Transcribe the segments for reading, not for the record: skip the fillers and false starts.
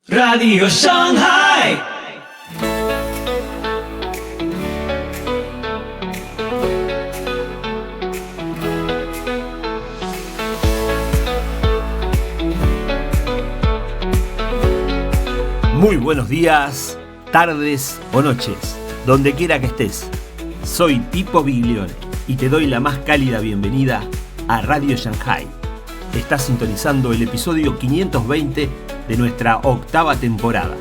Radio Shanghai. Muy buenos días, tardes o noches, donde quiera que estés. Soy Pipo Biglione y te doy la más cálida bienvenida a Radio Shanghai. Estás sintonizando el episodio 520 de nuestra octava temporada.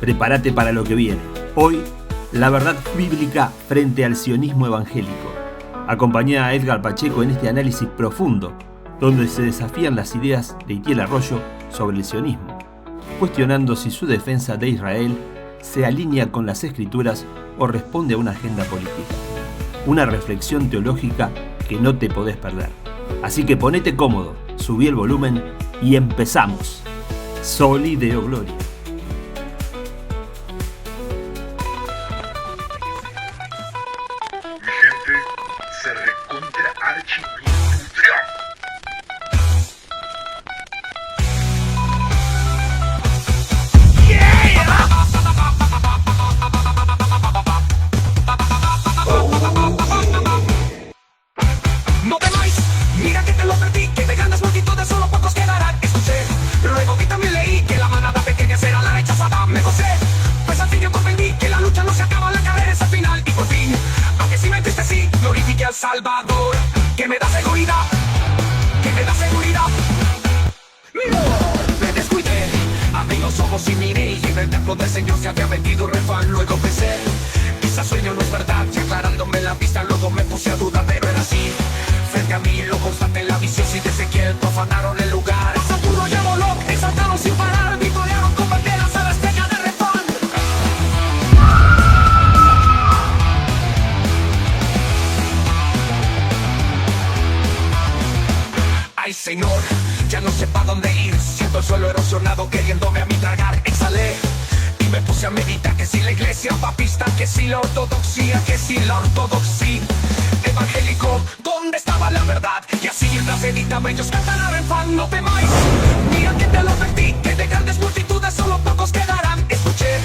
Prepárate para lo que viene. Hoy, la verdad bíblica frente al sionismo evangélico. Acompañá a Edgar Pacheco en este análisis profundo, donde se desafían las ideas de Itiel Arroyo sobre el sionismo, cuestionando si su defensa de Israel se alinea con las escrituras o responde a una agenda política. Una reflexión teológica que no te podés perder. Así que ponete cómodo, subí el volumen y empezamos. Soli Deo Gloria. Mi gente se recontra archinutrió. No temáis, mira que te lo perdí, que de grandes multitudes solo pocos quedarán. Escuché, luego vi también leí que la manada pequeña será la rechazada. Me gocé, pues al fin yo comprendí que la lucha no se acaba, la carrera es al final. Y por fin, aunque sí me entristecí, glorifique al Salvador, que me da seguridad, que me da seguridad. Me descuidé, abrí los ojos y miré, y en el templo del Señor se había metido un refán. Luego pensé, quizás sueño no es verdad, y aclarándome la vista luego me puse a dudar, pero era así. Frente a mí lo constaté la visión, y de Ezequiel profanaron el lugar. Saturno ya voló, exaltaron sin parar, victoriaron con banderas a la estrella de refán. Ay Señor, ya no sé pa' dónde ir, siento el suelo erosionado queriéndome a mí tragar. Exhalé y me puse a meditar, que si la iglesia papista, que si la ortodoxia, que si la ortodoxia evangélico, ¿dónde estaba la verdad? Y así mientras editaba ellos cantarán en fan. No temáis, mira que te lo advertí, que de grandes multitudes solo pocos quedarán. Escuché,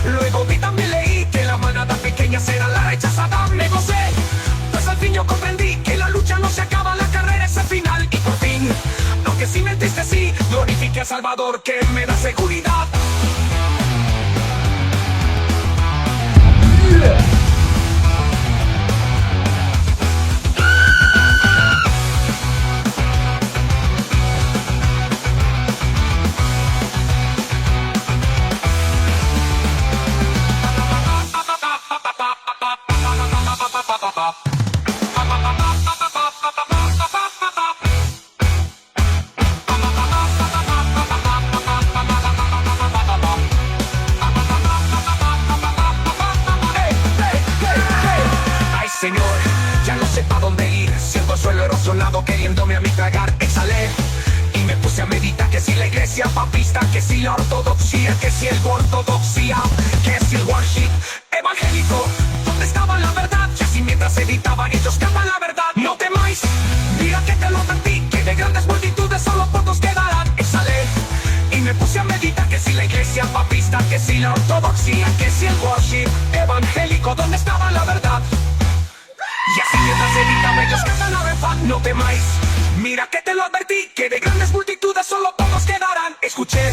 luego vi también leí que la manada pequeña será la rechazada. Me gocé, pues al fin yo comprendí que la lucha no se acaba, la carrera es el final. Y por fin, aunque sí me entristecí, glorifique a Salvador, que me da seguridad. Ay Señor, ya no sé pa' dónde ir, siento el suelo erosionado queriéndome a mí tragar. Exhalé y me puse a meditar, que si la iglesia papista, que si la ortodoxia, que si el ortodoxia, que si el worship evangélico, ¿dónde estaba la verdad? Y así mientras editaba ellos cantan la verdad. No temáis, mira que te lo advertí, que de grandes multitudes solo pocos quedarán. Exhalé y me puse a meditar, que si la iglesia papista, que si la ortodoxia, que si el worship evangélico, ¿dónde estaba la verdad? Y así mientras editaba ellos cantan a refán. No temáis, mira que te lo advertí, que de grandes multitudes solo pocos quedarán. Escuché,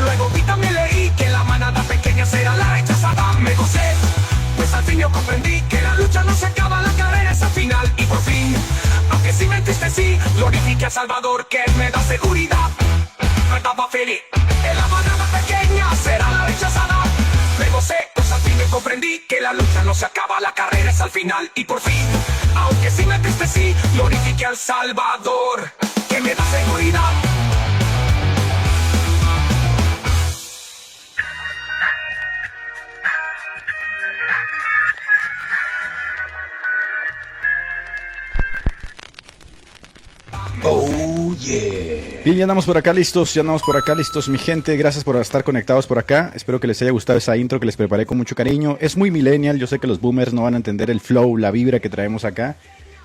luego vi también leí que la manada pequeña será la rechazada. Me gocé, pues al fin yo comprendí que la lucha no se acaba, la carrera es al final. Y por fin, aunque sí me entristecí, glorifique a Salvador, que me da seguridad. Estaba feliz, que la manada pequeña será la rechazada. Me gocé, pues al fin yo comprendí que la lucha no se acaba, la carrera es al final. Y por fin, aunque sí me entristecí, glorifique al Salvador, que me da seguridad. Oh yeah. Bien, ya andamos por acá listos, mi gente. Gracias por estar conectados por acá. Espero que les haya gustado esa intro que les preparé con mucho cariño. Es muy millennial, yo sé que los boomers no van a entender el flow, la vibra que traemos acá.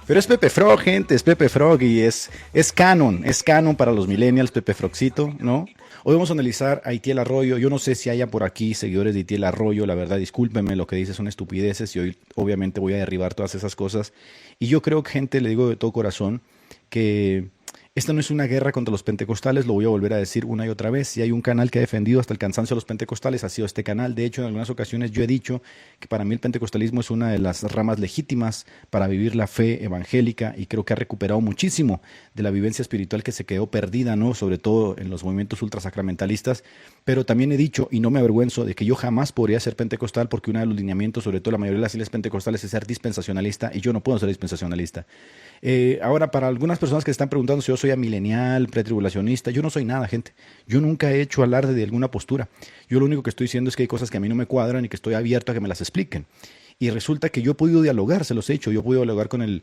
Pero es Pepe Frog, gente, es Pepe Frog y es canon para los millennials, Pepe Frogcito, ¿no? Hoy vamos a analizar a Itiel Arroyo. Yo no sé si haya por aquí seguidores de Itiel Arroyo, la verdad, discúlpenme, lo que dice son estupideces y hoy obviamente voy a derribar todas esas cosas. Y yo creo que, gente, le digo de todo corazón que esta no es una guerra contra los pentecostales, lo voy a volver a decir una y otra vez. Si hay un canal que ha defendido hasta el cansancio a los pentecostales, ha sido este canal. De hecho, en algunas ocasiones yo he dicho que para mí el pentecostalismo es una de las ramas legítimas para vivir la fe evangélica y creo que ha recuperado muchísimo de la vivencia espiritual que se quedó perdida, ¿no? Sobre todo en los movimientos ultrasacramentalistas. Pero también he dicho, y no me avergüenzo, de que yo jamás podría ser pentecostal porque uno de los lineamientos, sobre todo la mayoría de las iglesias pentecostales, es ser dispensacionalista y yo no puedo ser dispensacionalista. Ahora, para algunas personas que están preguntando si yo soy amilenial, pretribulacionista, yo no soy nada, gente. Yo nunca he hecho alarde de alguna postura. Yo lo único que estoy diciendo es que hay cosas que a mí no me cuadran y que estoy abierto a que me las expliquen. Y resulta que yo he podido dialogar, se los he hecho. Yo he podido dialogar con el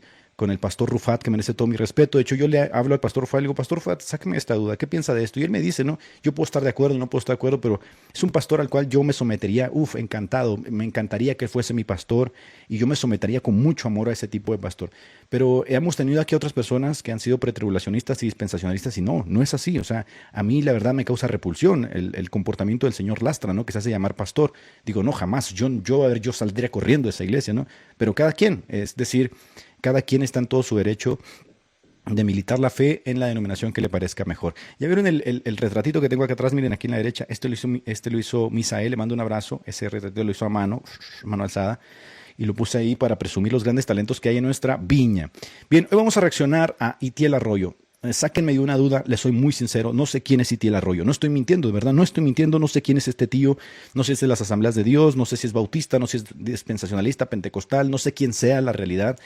pastor Rufat, que merece todo mi respeto. De hecho, yo le hablo al pastor Rufat y le digo, pastor Rufat, sáqueme esta duda, ¿qué piensa de esto? Y él me dice, no, yo puedo estar de acuerdo, no puedo estar de acuerdo, pero es un pastor al cual yo me sometería, encantado, me encantaría que fuese mi pastor y yo me sometería con mucho amor a ese tipo de pastor. Pero hemos tenido aquí otras personas que han sido pretribulacionistas y dispensacionalistas y no es así. O sea, a mí la verdad me causa repulsión el comportamiento del señor Lastra, ¿no? Que se hace llamar pastor. Digo, no, jamás, yo saldría corriendo de esa iglesia, ¿no? Pero cada quien, es decir, cada quien está en todo su derecho de militar la fe en la denominación que le parezca mejor. Ya vieron el retratito que tengo acá atrás, miren aquí en la derecha, este lo hizo Misael, le mando un abrazo, ese retratito lo hizo a mano alzada, y lo puse ahí para presumir los grandes talentos que hay en nuestra viña. Bien, hoy vamos a reaccionar a Itiel Arroyo. Sáquenme de una duda, les soy muy sincero, no sé quién es Itiel Arroyo, no estoy mintiendo, de verdad, no estoy mintiendo, no sé quién es este tío, no sé si es de las Asambleas de Dios, no sé si es bautista, no sé si es dispensacionalista, pentecostal, no sé quién sea la realidad.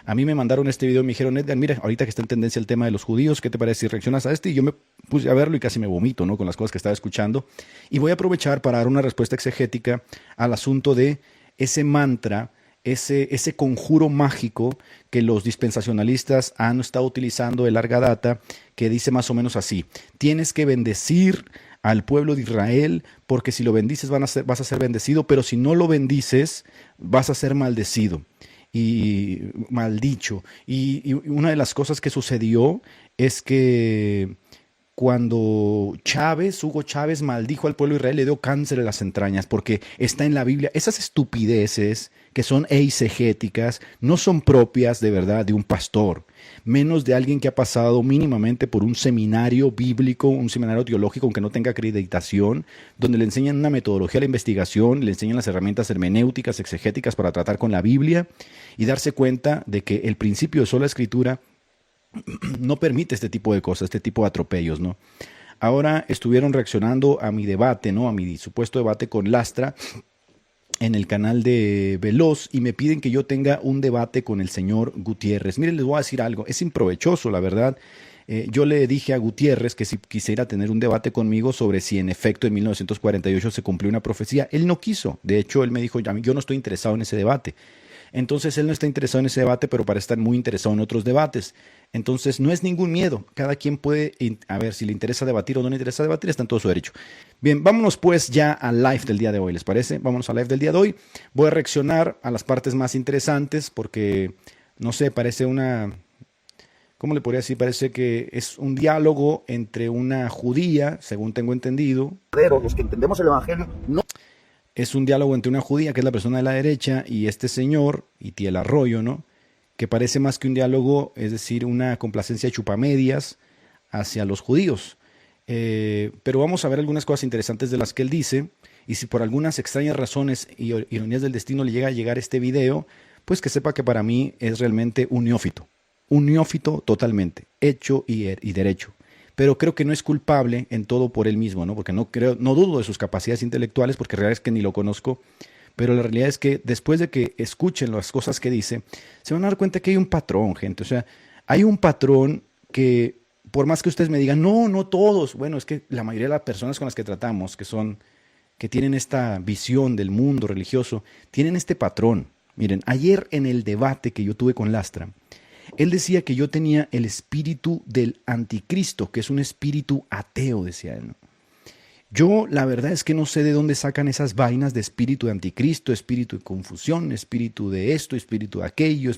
A mí me mandaron este video y me dijeron, Edgar, mira, ahorita que está en tendencia el tema de los judíos, ¿qué te parece si reaccionas a este? Y yo me puse a verlo y casi me vomito, ¿no? Con las cosas que estaba escuchando. Y voy a aprovechar para dar una respuesta exegética al asunto de ese mantra, ese conjuro mágico que los dispensacionalistas han estado utilizando de larga data, que dice más o menos así: tienes que bendecir al pueblo de Israel, porque si lo bendices vas a ser bendecido, pero si no lo bendices vas a ser maldecido y maldicho. Y una de las cosas que sucedió es que cuando Hugo Chávez maldijo al pueblo de Israel, le dio cáncer en las entrañas, porque está en la Biblia. Esas estupideces que son eisegéticas no son propias de verdad de un pastor, menos de alguien que ha pasado mínimamente por un seminario bíblico, un seminario teológico, aunque no tenga acreditación, donde le enseñan una metodología de la investigación, le enseñan las herramientas hermenéuticas, exegéticas para tratar con la Biblia y darse cuenta de que el principio de sola escritura no permite este tipo de cosas, este tipo de atropellos, ¿no? Ahora estuvieron reaccionando a mi debate, ¿no? A mi supuesto debate con Lastra en el canal de Veloz y me piden que yo tenga un debate con el señor Gutiérrez. Miren, les voy a decir algo, es improvechoso, la verdad. Yo le dije a Gutiérrez que si quisiera tener un debate conmigo sobre si en efecto en 1948 se cumplió una profecía. Él no quiso. De hecho, él me dijo, yo no estoy interesado en ese debate. Entonces él no está interesado en ese debate, pero para estar muy interesado en otros debates. Entonces no es ningún miedo. Cada quien puede, a ver, si le interesa debatir o no le interesa debatir, está en todo su derecho. Bien, vámonos pues ya al live del día de hoy, ¿les parece? Vámonos al live del día de hoy. Voy a reaccionar a las partes más interesantes porque, no sé, parece una... ¿Cómo le podría decir? Parece que es un diálogo entre una judía, según tengo entendido. Pero los que entendemos el Evangelio no... Es un diálogo entre una judía, que es la persona de la derecha, y este señor, Itiel Arroyo, ¿no? Que parece más que un diálogo, es decir, una complacencia chupamedias hacia los judíos. Pero vamos a ver algunas cosas interesantes de las que él dice, y si por algunas extrañas razones y ironías del destino le llega a llegar este video, pues que sepa que para mí es realmente un neófito totalmente, hecho y derecho. Pero creo que no es culpable en todo por él mismo, ¿no? Porque no dudo de sus capacidades intelectuales, porque la realidad es que ni lo conozco, pero la realidad es que después de que escuchen las cosas que dice, se van a dar cuenta que hay un patrón, gente. O sea, hay un patrón que, por más que ustedes me digan, no todos, bueno, es que la mayoría de las personas con las que tratamos, que tienen esta visión del mundo religioso, tienen este patrón. Miren, ayer en el debate que yo tuve con Lastra, él decía que yo tenía el espíritu del anticristo, que es un espíritu ateo, decía él, ¿no? Yo la verdad es que no sé de dónde sacan esas vainas de espíritu de anticristo, espíritu de confusión, espíritu de esto, espíritu de aquello.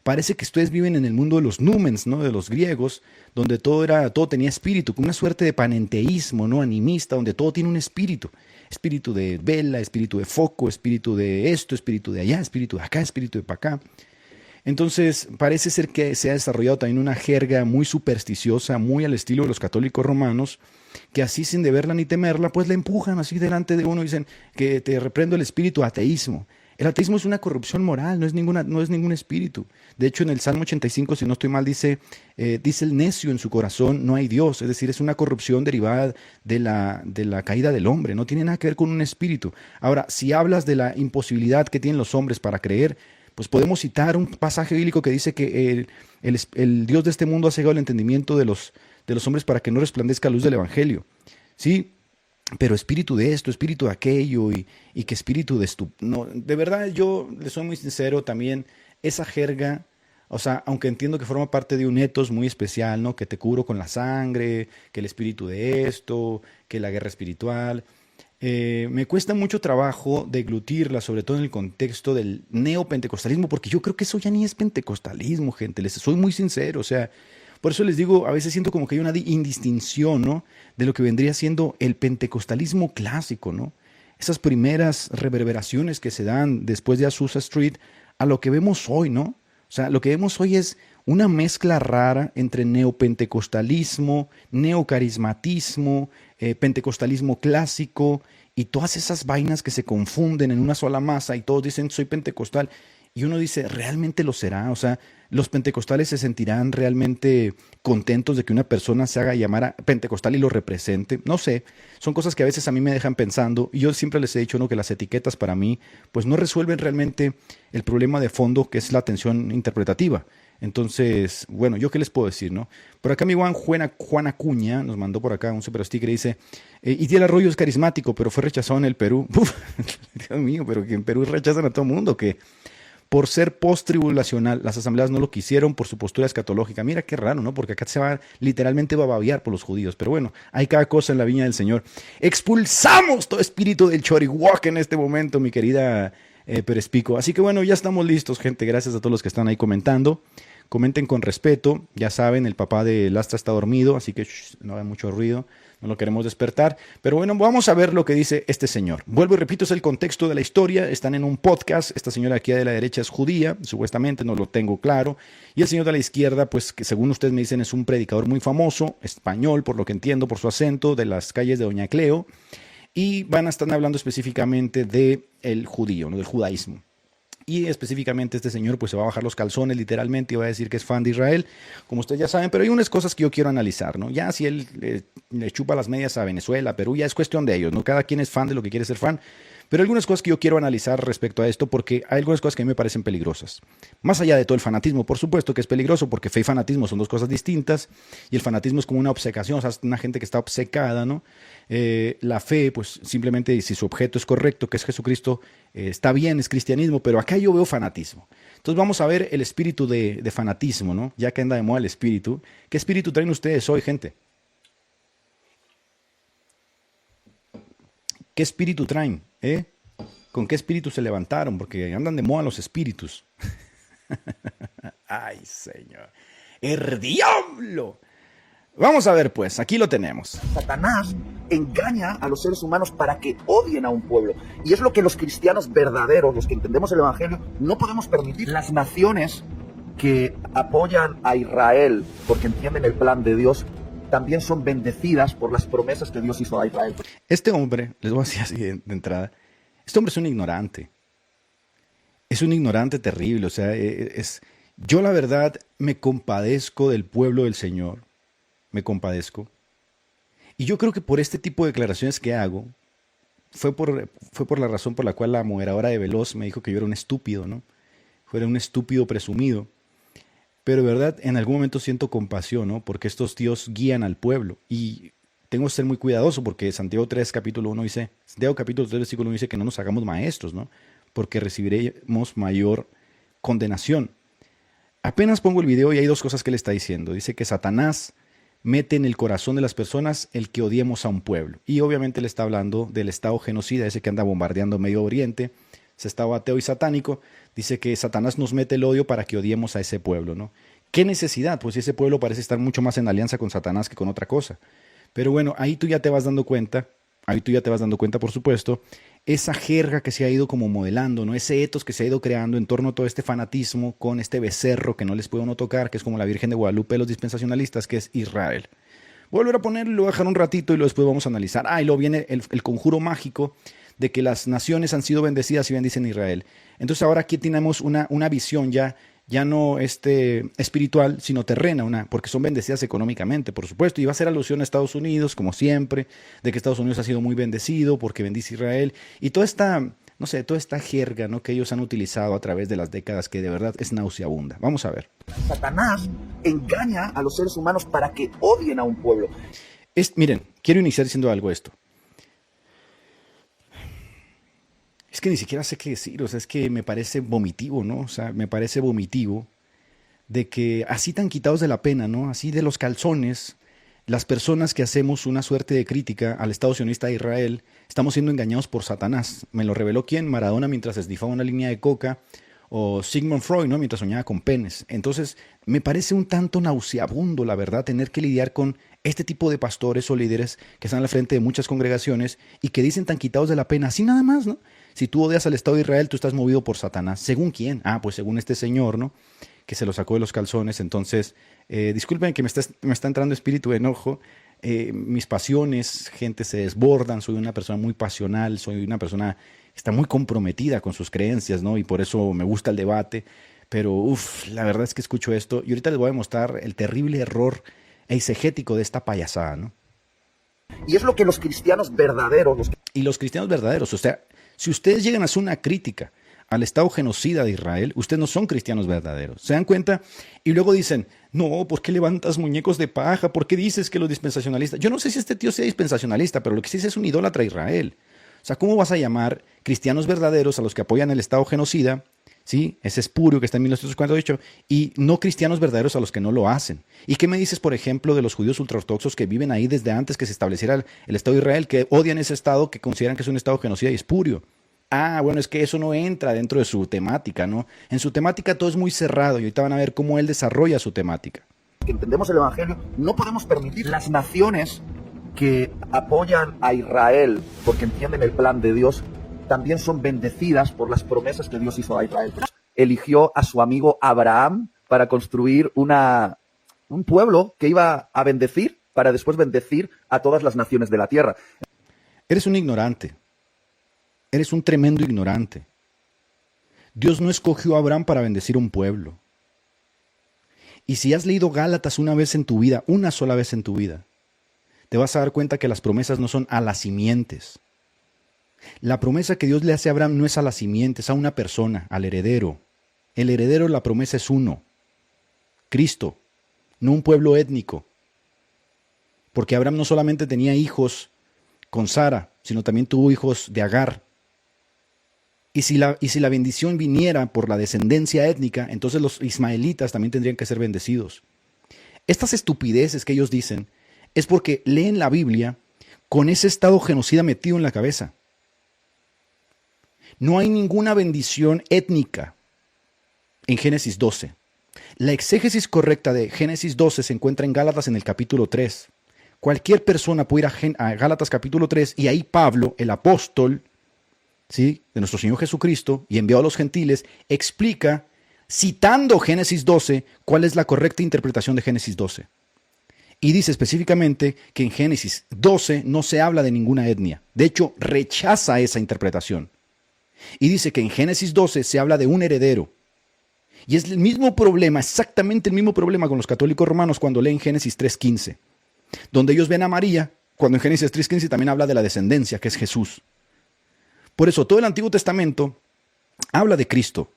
Parece que ustedes viven en el mundo de los númens, ¿no? De los griegos, donde todo tenía espíritu, como una suerte de panenteísmo, ¿no? Animista, donde todo tiene un espíritu. Espíritu de vela, espíritu de foco, espíritu de esto, espíritu de allá, espíritu de acá, espíritu de para acá. Entonces, parece ser que se ha desarrollado también una jerga muy supersticiosa, muy al estilo de los católicos romanos, que así sin deberla ni temerla, pues la empujan así delante de uno y dicen que te reprendo el espíritu ateísmo. El ateísmo es una corrupción moral, no es ningún espíritu. De hecho, en el Salmo 85, si no estoy mal, dice el necio en su corazón, no hay Dios. Es decir, es una corrupción derivada de la caída del hombre, no tiene nada que ver con un espíritu. Ahora, si hablas de la imposibilidad que tienen los hombres para creer, pues podemos citar un pasaje bíblico que dice que el Dios de este mundo ha cegado el entendimiento de los hombres para que no resplandezca la luz del Evangelio. Sí, pero espíritu de esto, espíritu de aquello y que espíritu de esto. No, de verdad, yo le soy muy sincero también, esa jerga, o sea, aunque entiendo que forma parte de un etos muy especial, ¿no? Que te cubro con la sangre, que el espíritu de esto, que la guerra espiritual. Me cuesta mucho trabajo deglutirla, sobre todo en el contexto del neopentecostalismo, porque yo creo que eso ya ni es pentecostalismo, gente, les soy muy sincero, o sea, por eso les digo, a veces siento como que hay una indistinción, ¿no? De lo que vendría siendo el pentecostalismo clásico, ¿no? Esas primeras reverberaciones que se dan después de Azusa Street a lo que vemos hoy, ¿no? O sea, lo que vemos hoy es una mezcla rara entre neopentecostalismo, neocarismatismo, pentecostalismo clásico y todas esas vainas que se confunden en una sola masa y todos dicen soy pentecostal. Y uno dice, ¿realmente lo será? O sea, ¿los pentecostales se sentirán realmente contentos de que una persona se haga llamar a pentecostal y lo represente? No sé, son cosas que a veces a mí me dejan pensando. Y yo siempre les he dicho, ¿no?, que las etiquetas para mí pues no resuelven realmente el problema de fondo, que es la tensión interpretativa. Entonces, bueno, ¿yo qué les puedo decir, no? Por acá mi Juan Acuña nos mandó por acá un super sticker y dice, Itiel Arroyo es carismático, pero fue rechazado en el Perú. Uf, Dios mío, pero que en Perú rechazan a todo mundo, que por ser post-tribulacional, las asambleas no lo quisieron por su postura escatológica. Mira qué raro, ¿no? Porque acá se va literalmente va a babear por los judíos. Pero bueno, hay cada cosa en la viña del Señor. Expulsamos todo espíritu del chorihuac en este momento, mi querida Pérez Pico. Así que bueno, ya estamos listos, gente. Gracias a todos los que están ahí comentando. Comenten con respeto. Ya saben, el papá de Lastra está dormido, así que no haga mucho ruido. No lo queremos despertar. Pero bueno, vamos a ver lo que dice este señor. Vuelvo y repito, es el contexto de la historia. Están en un podcast. Esta señora aquí de la derecha es judía, supuestamente, no lo tengo claro. Y el señor de la izquierda, pues que según ustedes me dicen es un predicador muy famoso, español, por lo que entiendo, por su acento, de las calles de Doña Cleo. Y van a estar hablando específicamente del judío, ¿no?, del judaísmo. Y específicamente este señor pues se va a bajar los calzones literalmente y va a decir que es fan de Israel, como ustedes ya saben, pero hay unas cosas que yo quiero analizar, ¿no? Ya si él le chupa las medias a Venezuela, Perú, ya es cuestión de ellos, ¿no? Cada quien es fan de lo que quiere ser fan, pero hay algunas cosas que yo quiero analizar respecto a esto porque hay algunas cosas que a mí me parecen peligrosas. Más allá de todo el fanatismo, por supuesto que es peligroso porque fe y fanatismo son dos cosas distintas y el fanatismo es como una obcecación, o sea, es una gente que está obcecada, ¿no? La fe, pues simplemente si su objeto es correcto, que es Jesucristo, está bien, es cristianismo, pero acá yo veo fanatismo. Entonces vamos a ver el espíritu de fanatismo, ¿no? Ya que anda de moda el espíritu. ¿Qué espíritu traen ustedes hoy, gente? ¿Qué espíritu traen? ¿Con qué espíritu se levantaron? Porque andan de moda los espíritus. ¡Ay, Señor! ¡El diablo! Vamos a ver, pues, aquí lo tenemos. Satanás engaña a los seres humanos para que odien a un pueblo. Y es lo que los cristianos verdaderos, los que entendemos el Evangelio, no podemos permitir. Las naciones que apoyan a Israel porque entienden el plan de Dios, también son bendecidas por las promesas que Dios hizo a Israel. Este hombre, les voy a decir así de entrada, este hombre es un ignorante. Es un ignorante terrible, o sea, yo la verdad me compadezco del pueblo del Señor. Me compadezco. Y yo creo que por este tipo de declaraciones que hago, fue por la razón por la cual la moderadora de Veloz me dijo que yo era un estúpido, ¿no? Fuera un estúpido presumido. Pero de verdad, en algún momento siento compasión, ¿no? Porque estos tíos guían al pueblo. Y tengo que ser muy cuidadoso porque Santiago 3, capítulo 1 dice, Santiago capítulo 3, versículo 1 dice que no nos hagamos maestros, ¿no? Porque recibiremos mayor condenación. Apenas pongo el video y hay dos cosas que le está diciendo. Dice que Satanás mete en el corazón de las personas el que odiemos a un pueblo. Y obviamente le está hablando del Estado genocida, ese que anda bombardeando Medio Oriente, ese Estado ateo y satánico. Dice que Satanás nos mete el odio para que odiemos a ese pueblo, ¿no? ¿Qué necesidad? Pues ese pueblo parece estar mucho más en alianza con Satanás que con otra cosa. Pero bueno, ahí tú ya te vas dando cuenta, por supuesto, esa jerga que se ha ido como modelando, ¿no? Ese etos que se ha ido creando en torno a todo este fanatismo con este becerro que no les puede uno tocar, que es como la Virgen de Guadalupe de los dispensacionalistas, que es Israel. Voy a volver a ponerlo, lo voy a dejar un ratito y luego después vamos a analizar. Y luego viene el conjuro mágico de que las naciones han sido bendecidas y bendicen a Israel. Entonces ahora aquí tenemos una visión ya no espiritual, sino terrena, porque son bendecidas económicamente, por supuesto, y va a ser alusión a Estados Unidos, como siempre, de que Estados Unidos ha sido muy bendecido porque bendice a Israel, y toda esta jerga, ¿no?, que ellos han utilizado a través de las décadas, que de verdad es nauseabunda. Vamos a ver. Satanás engaña a los seres humanos para que odien a un pueblo. Miren, quiero iniciar diciendo algo esto. Es que ni siquiera sé qué decir, o sea, es que me parece vomitivo, ¿no? O sea, me parece vomitivo de que así tan quitados de la pena, ¿no? Así de los calzones, las personas que hacemos una suerte de crítica al Estado sionista de Israel, estamos siendo engañados por Satanás. Me lo reveló ¿quién? Maradona mientras esnifaba una línea de coca, o Sigmund Freud, ¿no?, mientras soñaba con penes. Entonces, me parece un tanto nauseabundo, la verdad, tener que lidiar con este tipo de pastores o líderes que están al frente de muchas congregaciones y que dicen tan quitados de la pena, así nada más, ¿no? Si tú odias al Estado de Israel, tú estás movido por Satanás. ¿Según quién? Pues según este señor, ¿no?, que se lo sacó de los calzones. Entonces, disculpen que me está entrando espíritu de enojo. Mis pasiones, gente, se desbordan. Soy una persona muy pasional, soy una persona que está muy comprometida con sus creencias, ¿no? Y por eso me gusta el debate. Pero, la verdad es que escucho esto. Y ahorita les voy a mostrar el terrible error eisegético de esta payasada, ¿no? Y es lo que los cristianos verdaderos... Y los cristianos verdaderos, o sea, si ustedes llegan a hacer una crítica al Estado genocida de Israel, ustedes no son cristianos verdaderos. ¿Se dan cuenta? Y luego dicen, no, ¿por qué levantas muñecos de paja? ¿Por qué dices que los dispensacionalistas? Yo no sé si este tío sea dispensacionalista, pero lo que sí es un idólatra a Israel. O sea, ¿cómo vas a llamar cristianos verdaderos a los que apoyan el Estado genocida? ¿Sí? Ese espurio que está en 1948, y no cristianos verdaderos a los que no lo hacen. ¿Y qué me dices, por ejemplo, de los judíos ultraortodoxos que viven ahí desde antes que se estableciera el Estado de Israel, que odian ese Estado, que consideran que es un Estado genocida y espurio? Bueno, es que eso no entra dentro de su temática, ¿no? En su temática todo es muy cerrado y ahorita van a ver cómo él desarrolla su temática. Que entendemos el Evangelio, no podemos permitir las naciones que apoyan a Israel porque entienden el plan de Dios, también son bendecidas por las promesas que Dios hizo a Israel. Eligió a su amigo Abraham para construir un pueblo que iba a bendecir, para después bendecir a todas las naciones de la tierra. Eres un ignorante. Eres un tremendo ignorante. Dios no escogió a Abraham para bendecir a un pueblo. Y si has leído Gálatas una vez en tu vida, una sola vez en tu vida, te vas a dar cuenta que las promesas no son a las simientes. La promesa que Dios le hace a Abraham no es a la simiente, es a una persona, al heredero. El heredero de la promesa es uno, Cristo, no un pueblo étnico. Porque Abraham no solamente tenía hijos con Sara, sino también tuvo hijos de Agar. Y si la bendición viniera por la descendencia étnica, entonces los ismaelitas también tendrían que ser bendecidos. Estas estupideces que ellos dicen es porque leen la Biblia con ese estado genocida metido en la cabeza. No hay ninguna bendición étnica en Génesis 12. La exégesis correcta de Génesis 12 se encuentra en Gálatas en el capítulo 3. Cualquier persona puede ir a Gálatas capítulo 3 y ahí Pablo, el apóstol, ¿sí?, de nuestro Señor Jesucristo y enviado a los gentiles, explica, citando Génesis 12, cuál es la correcta interpretación de Génesis 12. Y dice específicamente que en Génesis 12 no se habla de ninguna etnia. De hecho, rechaza esa interpretación. Y dice que en Génesis 12 se habla de un heredero. Y es el mismo problema, exactamente el mismo problema con los católicos romanos cuando leen Génesis 3:15, donde ellos ven a María, cuando en Génesis 3:15 también habla de la descendencia, que es Jesús. Por eso todo el Antiguo Testamento habla de Cristo.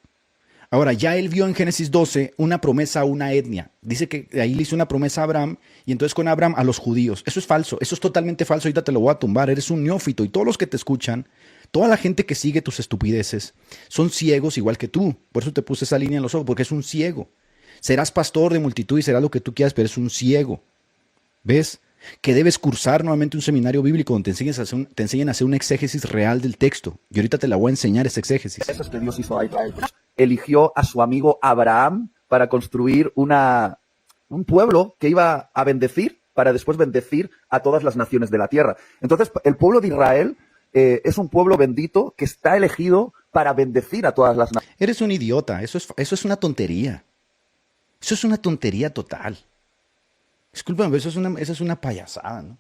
Ahora, ya él vio en Génesis 12 una promesa a una etnia. Dice que ahí le hizo una promesa a Abraham, y entonces con Abraham a los judíos. Eso es falso, eso es totalmente falso. Ahorita te lo voy a tumbar, eres un neófito, y todos los que te escuchan, toda la gente que sigue tus estupideces, son ciegos igual que tú. Por eso te puse esa línea en los ojos, porque es un ciego. Serás pastor de multitud y serás lo que tú quieras, pero es un ciego. ¿Ves? Que debes cursar nuevamente un seminario bíblico donde te enseñen a hacer un exégesis real del texto. Y ahorita te la voy a enseñar ese exégesis. Eso es que Dios hizo a Israel. Eligió a su amigo Abraham para construir un pueblo que iba a bendecir, para después bendecir a todas las naciones de la tierra. Entonces, el pueblo de Israel es un pueblo bendito que está elegido para bendecir a todas las naciones. Eres un idiota, eso es una tontería. Eso es una tontería total. Discúlpame, eso es una payasada, ¿no?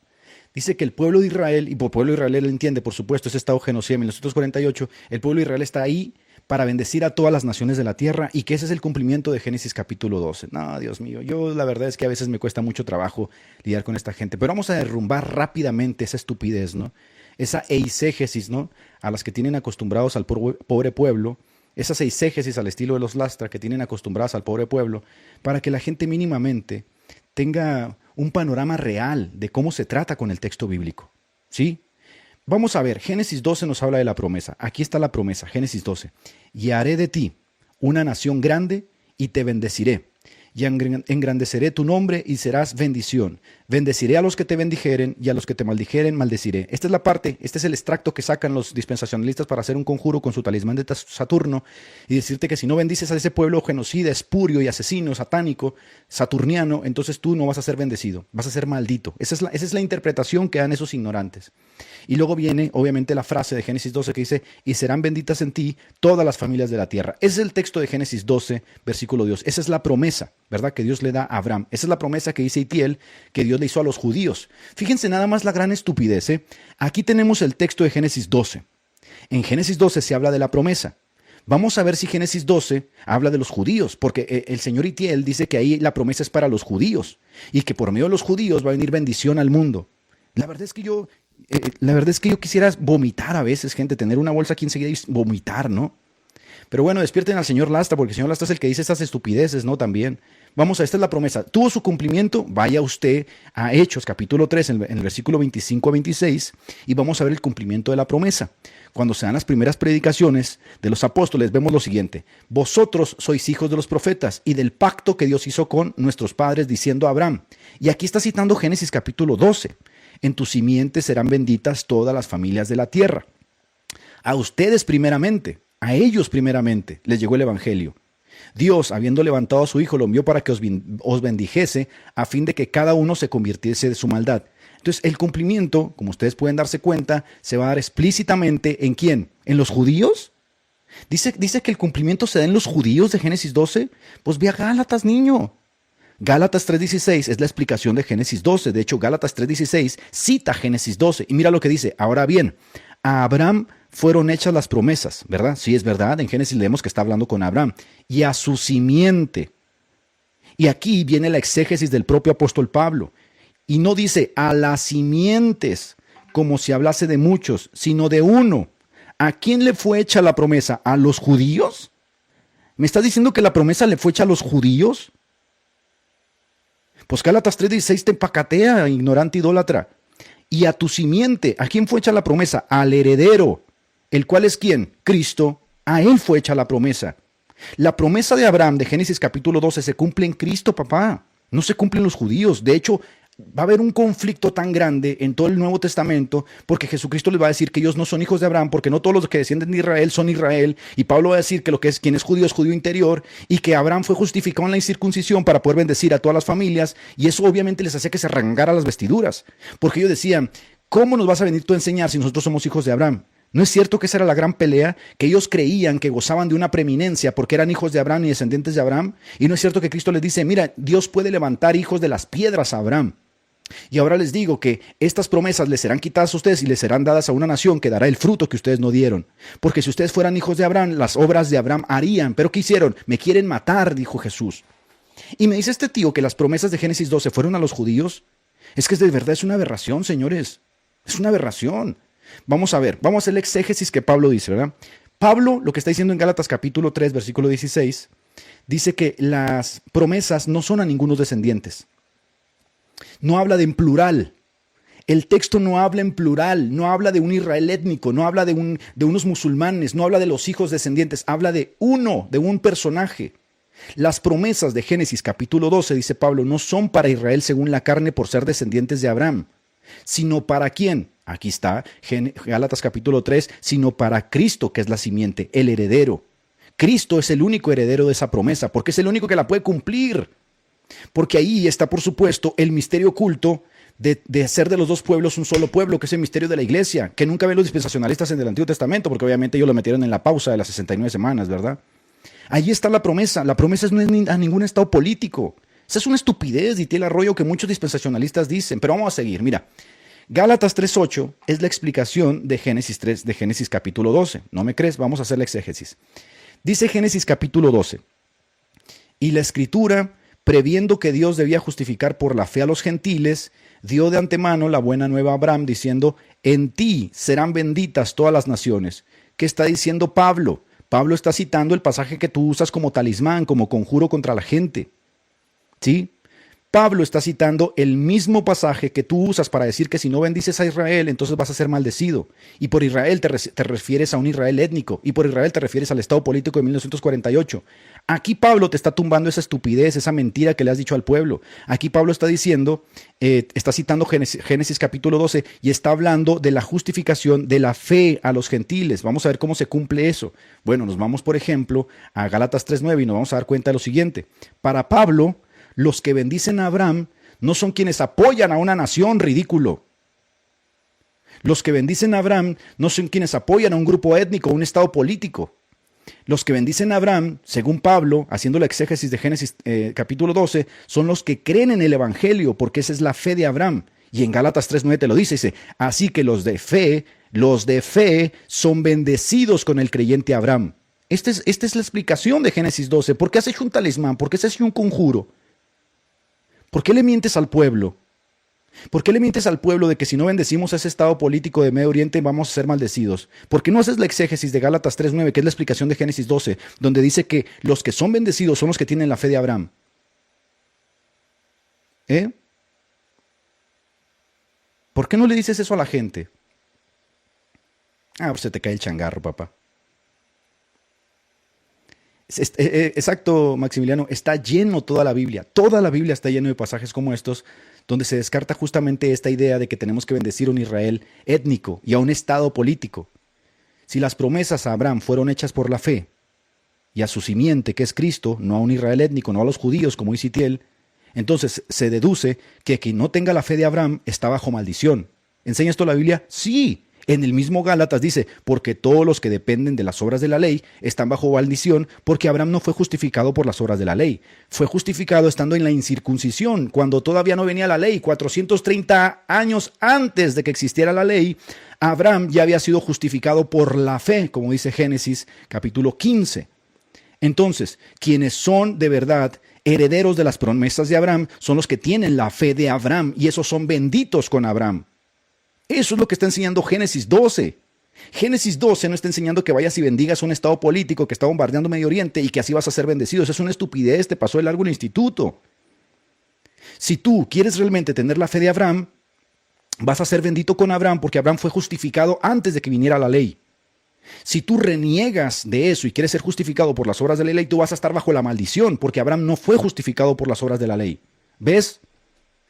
Dice que el pueblo de Israel, y por pueblo de Israel él entiende, por supuesto, ese estado genocida en 1948, el pueblo de Israel está ahí para bendecir a todas las naciones de la tierra y que ese es el cumplimiento de Génesis capítulo 12. No, Dios mío, yo la verdad es que a veces me cuesta mucho trabajo lidiar con esta gente, pero vamos a derrumbar rápidamente esa estupidez, ¿no? Esa eisegesis, ¿no? A las que tienen acostumbrados al pobre pueblo, esas eisegesis al estilo de los Lastra que tienen acostumbrados al pobre pueblo, para que la gente mínimamente tenga un panorama real de cómo se trata con el texto bíblico, ¿sí? Vamos a ver, Génesis 12 nos habla de la promesa. Aquí está la promesa, Génesis 12. Y haré de ti una nación grande y te bendeciré. Y engrandeceré tu nombre y serás bendición. Bendeciré a los que te bendijeren y a los que te maldijeren maldeciré. Esta es la parte, este es el extracto que sacan los dispensacionalistas para hacer un conjuro con su talismán de Saturno y decirte que si no bendices a ese pueblo genocida, espurio y asesino, satánico, saturniano, entonces tú no vas a ser bendecido, vas a ser maldito. Esa es la interpretación que dan esos ignorantes. Y luego viene, obviamente, la frase de Génesis 12 que dice, y serán benditas en ti todas las familias de la tierra. Ese es el texto de Génesis 12, versículo 2. Esa es la promesa, ¿verdad? Que Dios le da a Abraham. Esa es la promesa que dice Itiel, que Dios le hizo a los judíos. Fíjense nada más la gran estupidez, ¿eh? Aquí tenemos el texto de Génesis 12. En Génesis 12 se habla de la promesa. Vamos a ver si Génesis 12 habla de los judíos, porque el señor Itiel dice que ahí la promesa es para los judíos y que por medio de los judíos va a venir bendición al mundo. La verdad es que yo quisiera vomitar a veces, gente, tener una bolsa aquí enseguida y vomitar, ¿no? Pero bueno, despierten al señor Lastra, porque el señor Lastra es el que dice estas estupideces, ¿no? También. Vamos esta es la promesa. ¿Tuvo su cumplimiento? Vaya usted a Hechos, capítulo 3, en el versículo 25 a 26, y vamos a ver el cumplimiento de la promesa. Cuando se dan las primeras predicaciones de los apóstoles, vemos lo siguiente. Vosotros sois hijos de los profetas y del pacto que Dios hizo con nuestros padres, diciendo a Abraham. Y aquí está citando Génesis capítulo 12. En tu simiente serán benditas todas las familias de la tierra. A ustedes primeramente, a ellos primeramente, les llegó el evangelio. Dios, habiendo levantado a su Hijo, lo envió para que os bendijese, a fin de que cada uno se convirtiese de su maldad. Entonces, el cumplimiento, como ustedes pueden darse cuenta, se va a dar explícitamente ¿en quién? ¿En los judíos? ¿Dice que el cumplimiento se da en los judíos de Génesis 12? Pues ve a Gálatas, niño. Gálatas 3.16 es la explicación de Génesis 12. De hecho, Gálatas 3.16 cita Génesis 12. Y mira lo que dice. Ahora bien, a Abraham fueron hechas las promesas, ¿verdad? Sí, es verdad. En Génesis leemos que está hablando con Abraham. Y a su simiente. Y aquí viene la exégesis del propio apóstol Pablo. Y no dice a las simientes, como si hablase de muchos, sino de uno. ¿A quién le fue hecha la promesa? ¿A los judíos? ¿Me estás diciendo que la promesa le fue hecha a los judíos? Pues Gálatas 3.16 te empacatea, ignorante idólatra. Y a tu simiente, ¿a quién fue hecha la promesa? Al heredero, el cual es ¿quién? Cristo. A él fue hecha la promesa. La promesa de Abraham de Génesis capítulo 12 se cumple en Cristo, papá. No se cumple en los judíos. De hecho, va a haber un conflicto tan grande en todo el Nuevo Testamento porque Jesucristo les va a decir que ellos no son hijos de Abraham, porque no todos los que descienden de Israel son Israel, y Pablo va a decir que quien es judío interior, y que Abraham fue justificado en la incircuncisión para poder bendecir a todas las familias, y eso obviamente les hacía que se arrancaran las vestiduras, porque ellos decían, ¿cómo nos vas a venir tú a enseñar si nosotros somos hijos de Abraham? ¿No es cierto que esa era la gran pelea? Que ellos creían que gozaban de una preeminencia porque eran hijos de Abraham y descendientes de Abraham, y no es cierto que Cristo les dice, mira, Dios puede levantar hijos de las piedras a Abraham. Y ahora les digo que estas promesas les serán quitadas a ustedes y les serán dadas a una nación que dará el fruto que ustedes no dieron. Porque si ustedes fueran hijos de Abraham, las obras de Abraham harían. ¿Pero qué hicieron? Me quieren matar, dijo Jesús. Y me dice este tío que las promesas de Génesis 12 fueron a los judíos. Es que de verdad es una aberración, señores. Es una aberración. Vamos a ver, vamos a hacer el exégesis que Pablo dice, ¿verdad? Pablo, lo que está diciendo en Gálatas capítulo 3, versículo 16, dice que las promesas no son a ningunos descendientes. No habla de en plural. El texto no habla en plural, no habla de un Israel étnico, no habla de unos musulmanes, no habla de los hijos descendientes, habla de un personaje. Las promesas de Génesis capítulo 12, dice Pablo, no son para Israel según la carne por ser descendientes de Abraham, sino para quién. Aquí está, Gálatas capítulo 3, sino para Cristo, que es la simiente, el heredero. Cristo es el único heredero de esa promesa, porque es el único que la puede cumplir. Porque ahí está, por supuesto, el misterio oculto de hacer de los dos pueblos un solo pueblo, que es el misterio de la iglesia, que nunca ven los dispensacionalistas en el Antiguo Testamento, porque obviamente ellos lo metieron en la pausa de las 69 semanas, ¿verdad? Ahí está la promesa. La promesa no es a ningún estado político. Esa es una estupidez, y tiene el rollo que muchos dispensacionalistas dicen. Pero vamos a seguir. Mira, Gálatas 3.8 es la explicación de Génesis 3, de Génesis capítulo 12. ¿No me crees? Vamos a hacer la exégesis. Dice Génesis capítulo 12. Y la Escritura, previendo que Dios debía justificar por la fe a los gentiles, dio de antemano la buena nueva a Abraham, diciendo, en ti serán benditas todas las naciones. ¿Qué está diciendo Pablo? Pablo está citando el pasaje que tú usas como talismán, como conjuro contra la gente. ¿Sí? Pablo está citando el mismo pasaje que tú usas para decir que si no bendices a Israel, entonces vas a ser maldecido. Y por Israel te refieres a un Israel étnico. Y por Israel te refieres al Estado político de 1948. Aquí Pablo te está tumbando esa estupidez, esa mentira que le has dicho al pueblo. Aquí Pablo está diciendo, está citando Génesis capítulo 12 y está hablando de la justificación de la fe a los gentiles. Vamos a ver cómo se cumple eso. Bueno, nos vamos, por ejemplo, a Gálatas 3.9 y nos vamos a dar cuenta de lo siguiente. Para Pablo, los que bendicen a Abraham no son quienes apoyan a una nación, ridículo. Los que bendicen a Abraham no son quienes apoyan a un grupo étnico o un estado político. Los que bendicen a Abraham, según Pablo, haciendo la exégesis de Génesis capítulo 12, son los que creen en el Evangelio, porque esa es la fe de Abraham. Y en Gálatas 3.9 te lo dice, así que los de fe son bendecidos con el creyente Abraham. Esta es la explicación de Génesis 12. ¿Por qué has hecho un talismán? ¿Por qué has hecho un conjuro? ¿Por qué le mientes al pueblo? ¿Por qué le mientes al pueblo de que si no bendecimos a ese estado político de Medio Oriente vamos a ser maldecidos? ¿Por qué no haces la exégesis de Gálatas 3.9, que es la explicación de Génesis 12, donde dice que los que son bendecidos son los que tienen la fe de Abraham? ¿Por qué no le dices eso a la gente? Pues se te cae el changarro, papá. Exacto, Maximiliano, está lleno toda la Biblia está lleno de pasajes como estos, donde se descarta justamente esta idea de que tenemos que bendecir a un Israel étnico y a un estado político. Si las promesas a Abraham fueron hechas por la fe, y a su simiente, que es Cristo, no a un Israel étnico, no a los judíos, como dice Itiel, entonces se deduce que quien no tenga la fe de Abraham está bajo maldición. ¿Enseña esto la Biblia? Sí. En el mismo Gálatas dice, porque todos los que dependen de las obras de la ley están bajo maldición, porque Abraham no fue justificado por las obras de la ley. Fue justificado estando en la incircuncisión, cuando todavía no venía la ley. 430 años antes de que existiera la ley, Abraham ya había sido justificado por la fe, como dice Génesis capítulo 15. Entonces, quienes son de verdad herederos de las promesas de Abraham son los que tienen la fe de Abraham, y esos son benditos con Abraham. Eso es lo que está enseñando Génesis 12. Génesis 12 no está enseñando que vayas y bendigas un estado político que está bombardeando Medio Oriente y que así vas a ser bendecido. Eso es una estupidez, te pasó de largo el instituto. Si tú quieres realmente tener la fe de Abraham, vas a ser bendito con Abraham porque Abraham fue justificado antes de que viniera la ley. Si tú reniegas de eso y quieres ser justificado por las obras de la ley, tú vas a estar bajo la maldición porque Abraham no fue justificado por las obras de la ley. ¿Ves?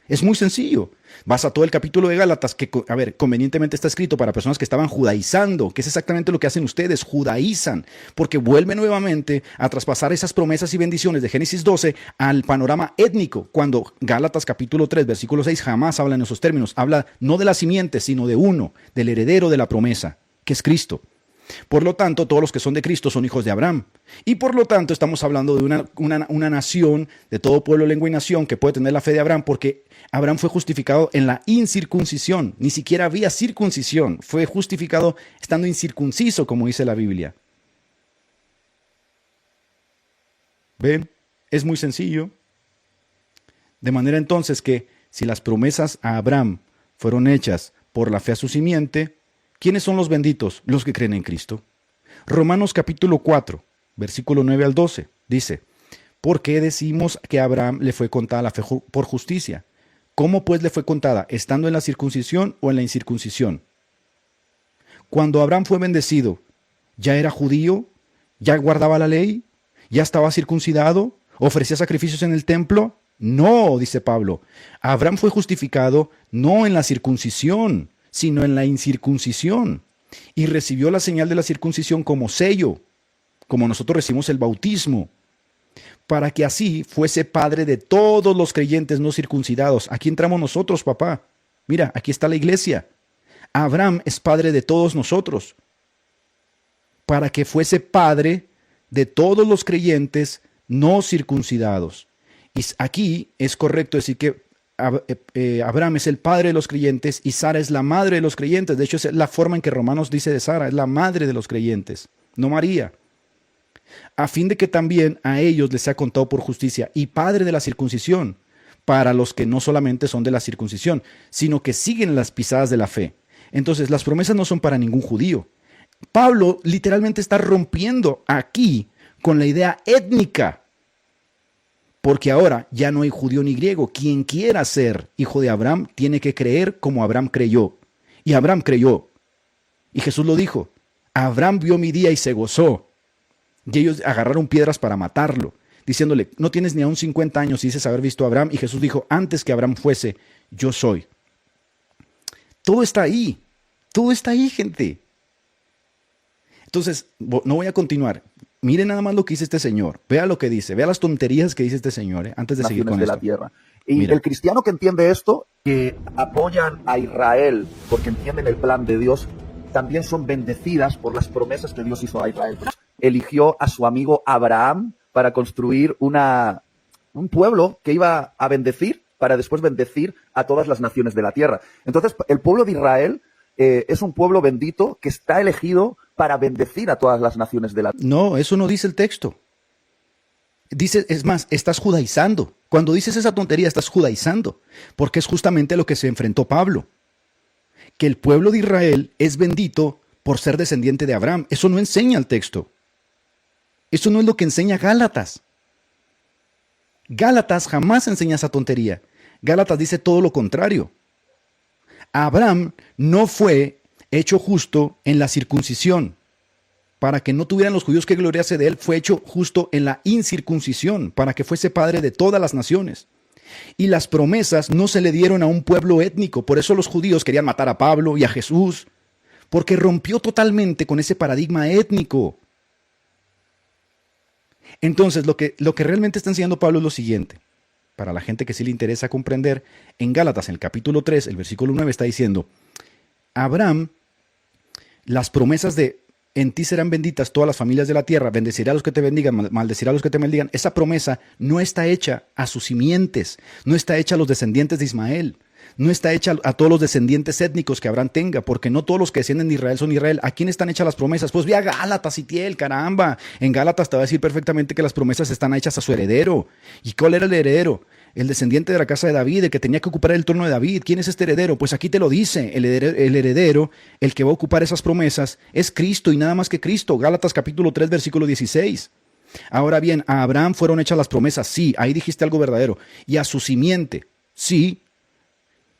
Es muy sencillo. Vas a todo el capítulo de Gálatas, que, convenientemente está escrito para personas que estaban judaizando, que es exactamente lo que hacen ustedes, judaizan, porque vuelven nuevamente a traspasar esas promesas y bendiciones de Génesis 12 al panorama étnico, cuando Gálatas capítulo 3, versículo 6 jamás habla en esos términos, habla no de la simiente, sino de uno, del heredero de la promesa, que es Cristo. Por lo tanto, todos los que son de Cristo son hijos de Abraham. Y por lo tanto, estamos hablando de una nación, de todo pueblo, lengua y nación, que puede tener la fe de Abraham, porque Abraham fue justificado en la incircuncisión. Ni siquiera había circuncisión. Fue justificado estando incircunciso, como dice la Biblia. ¿Ven? Es muy sencillo. De manera entonces que si las promesas a Abraham fueron hechas por la fe a su simiente, ¿quiénes son los benditos? Los que creen en Cristo. Romanos capítulo 4, versículo 9 al 12, dice, ¿por qué decimos que a Abraham le fue contada la fe por justicia? ¿Cómo pues le fue contada? ¿Estando en la circuncisión o en la incircuncisión? Cuando Abraham fue bendecido, ¿ya era judío? ¿Ya guardaba la ley? ¿Ya estaba circuncidado? ¿Ofrecía sacrificios en el templo? No, dice Pablo. Abraham fue justificado no en la circuncisión, sino en la incircuncisión. Y recibió la señal de la circuncisión como sello, como nosotros recibimos el bautismo, para que así fuese padre de todos los creyentes no circuncidados. Aquí entramos nosotros, papá. Mira, aquí está la iglesia. Abraham es padre de todos nosotros, para que fuese padre de todos los creyentes no circuncidados. Y aquí es correcto decir que Abraham es el padre de los creyentes y Sara es la madre de los creyentes. De hecho, es la forma en que Romanos dice de Sara, es la madre de los creyentes, no María. A fin de que también a ellos les sea contado por justicia, y padre de la circuncisión, para los que no solamente son de la circuncisión, sino que siguen las pisadas de la fe. Entonces, las promesas no son para ningún judío. Pablo literalmente está rompiendo aquí con la idea étnica, porque ahora ya no hay judío ni griego. Quien quiera ser hijo de Abraham tiene que creer como Abraham creyó. Y Abraham creyó. Y Jesús lo dijo. Abraham vio mi día y se gozó. Y ellos agarraron piedras para matarlo, diciéndole, no tienes ni aún 50 años y dices haber visto a Abraham. Y Jesús dijo, antes que Abraham fuese, yo soy. Todo está ahí. Todo está ahí, gente. Entonces, no voy a continuar. Miren nada más lo que dice este señor. Vea lo que dice. Vea las tonterías que dice este señor, antes de seguir con de esto. la tierra. Y Mira. el cristiano que entiende esto, que apoyan a Israel porque entienden el plan de Dios, también son bendecidas por las promesas que Dios hizo a Israel. Eligió a su amigo Abraham para construir un pueblo que iba a bendecir, para después bendecir a todas las naciones de la tierra. Entonces, el pueblo de Israel es un pueblo bendito que está elegido para bendecir a todas las naciones de la tierra. No, eso no dice el texto. Dice, es más, estás judaizando. Cuando dices esa tontería, estás judaizando, porque es justamente lo que se enfrentó Pablo. Que el pueblo de Israel es bendito por ser descendiente de Abraham. Eso no enseña el texto. Eso no es lo que enseña Gálatas. Gálatas jamás enseña esa tontería. Gálatas dice todo lo contrario. Abraham no fue hecho justo en la circuncisión, para que no tuvieran los judíos que gloriarse de él. Fue hecho justo en la incircuncisión, para que fuese padre de todas las naciones. Y las promesas no se le dieron a un pueblo étnico. Por eso los judíos querían matar a Pablo y a Jesús, porque rompió totalmente con ese paradigma étnico. Entonces, lo que realmente está enseñando Pablo es lo siguiente. Para la gente que sí le interesa comprender, en Gálatas, en el capítulo 3, el versículo 9, está diciendo, Abraham, las promesas de en ti serán benditas todas las familias de la tierra, bendeciré a los que te bendigan, maldeciré a los que te maldigan. Esa promesa no está hecha a sus simientes, no está hecha a los descendientes de Ismael, no está hecha a todos los descendientes étnicos que Abraham tenga, porque no todos los que descienden de Israel son Israel. ¿A quién están hechas las promesas? Pues ve a Gálatas, Itiel, caramba. En Gálatas te va a decir perfectamente que las promesas están hechas a su heredero. ¿Y cuál era el heredero? El descendiente de la casa de David, el que tenía que ocupar el trono de David. ¿Quién es este heredero? Pues aquí te lo dice. El heredero, el que va a ocupar esas promesas, es Cristo y nada más que Cristo. Gálatas capítulo 3, versículo 16. Ahora bien, a Abraham fueron hechas las promesas, sí, ahí dijiste algo verdadero. Y a su simiente, sí.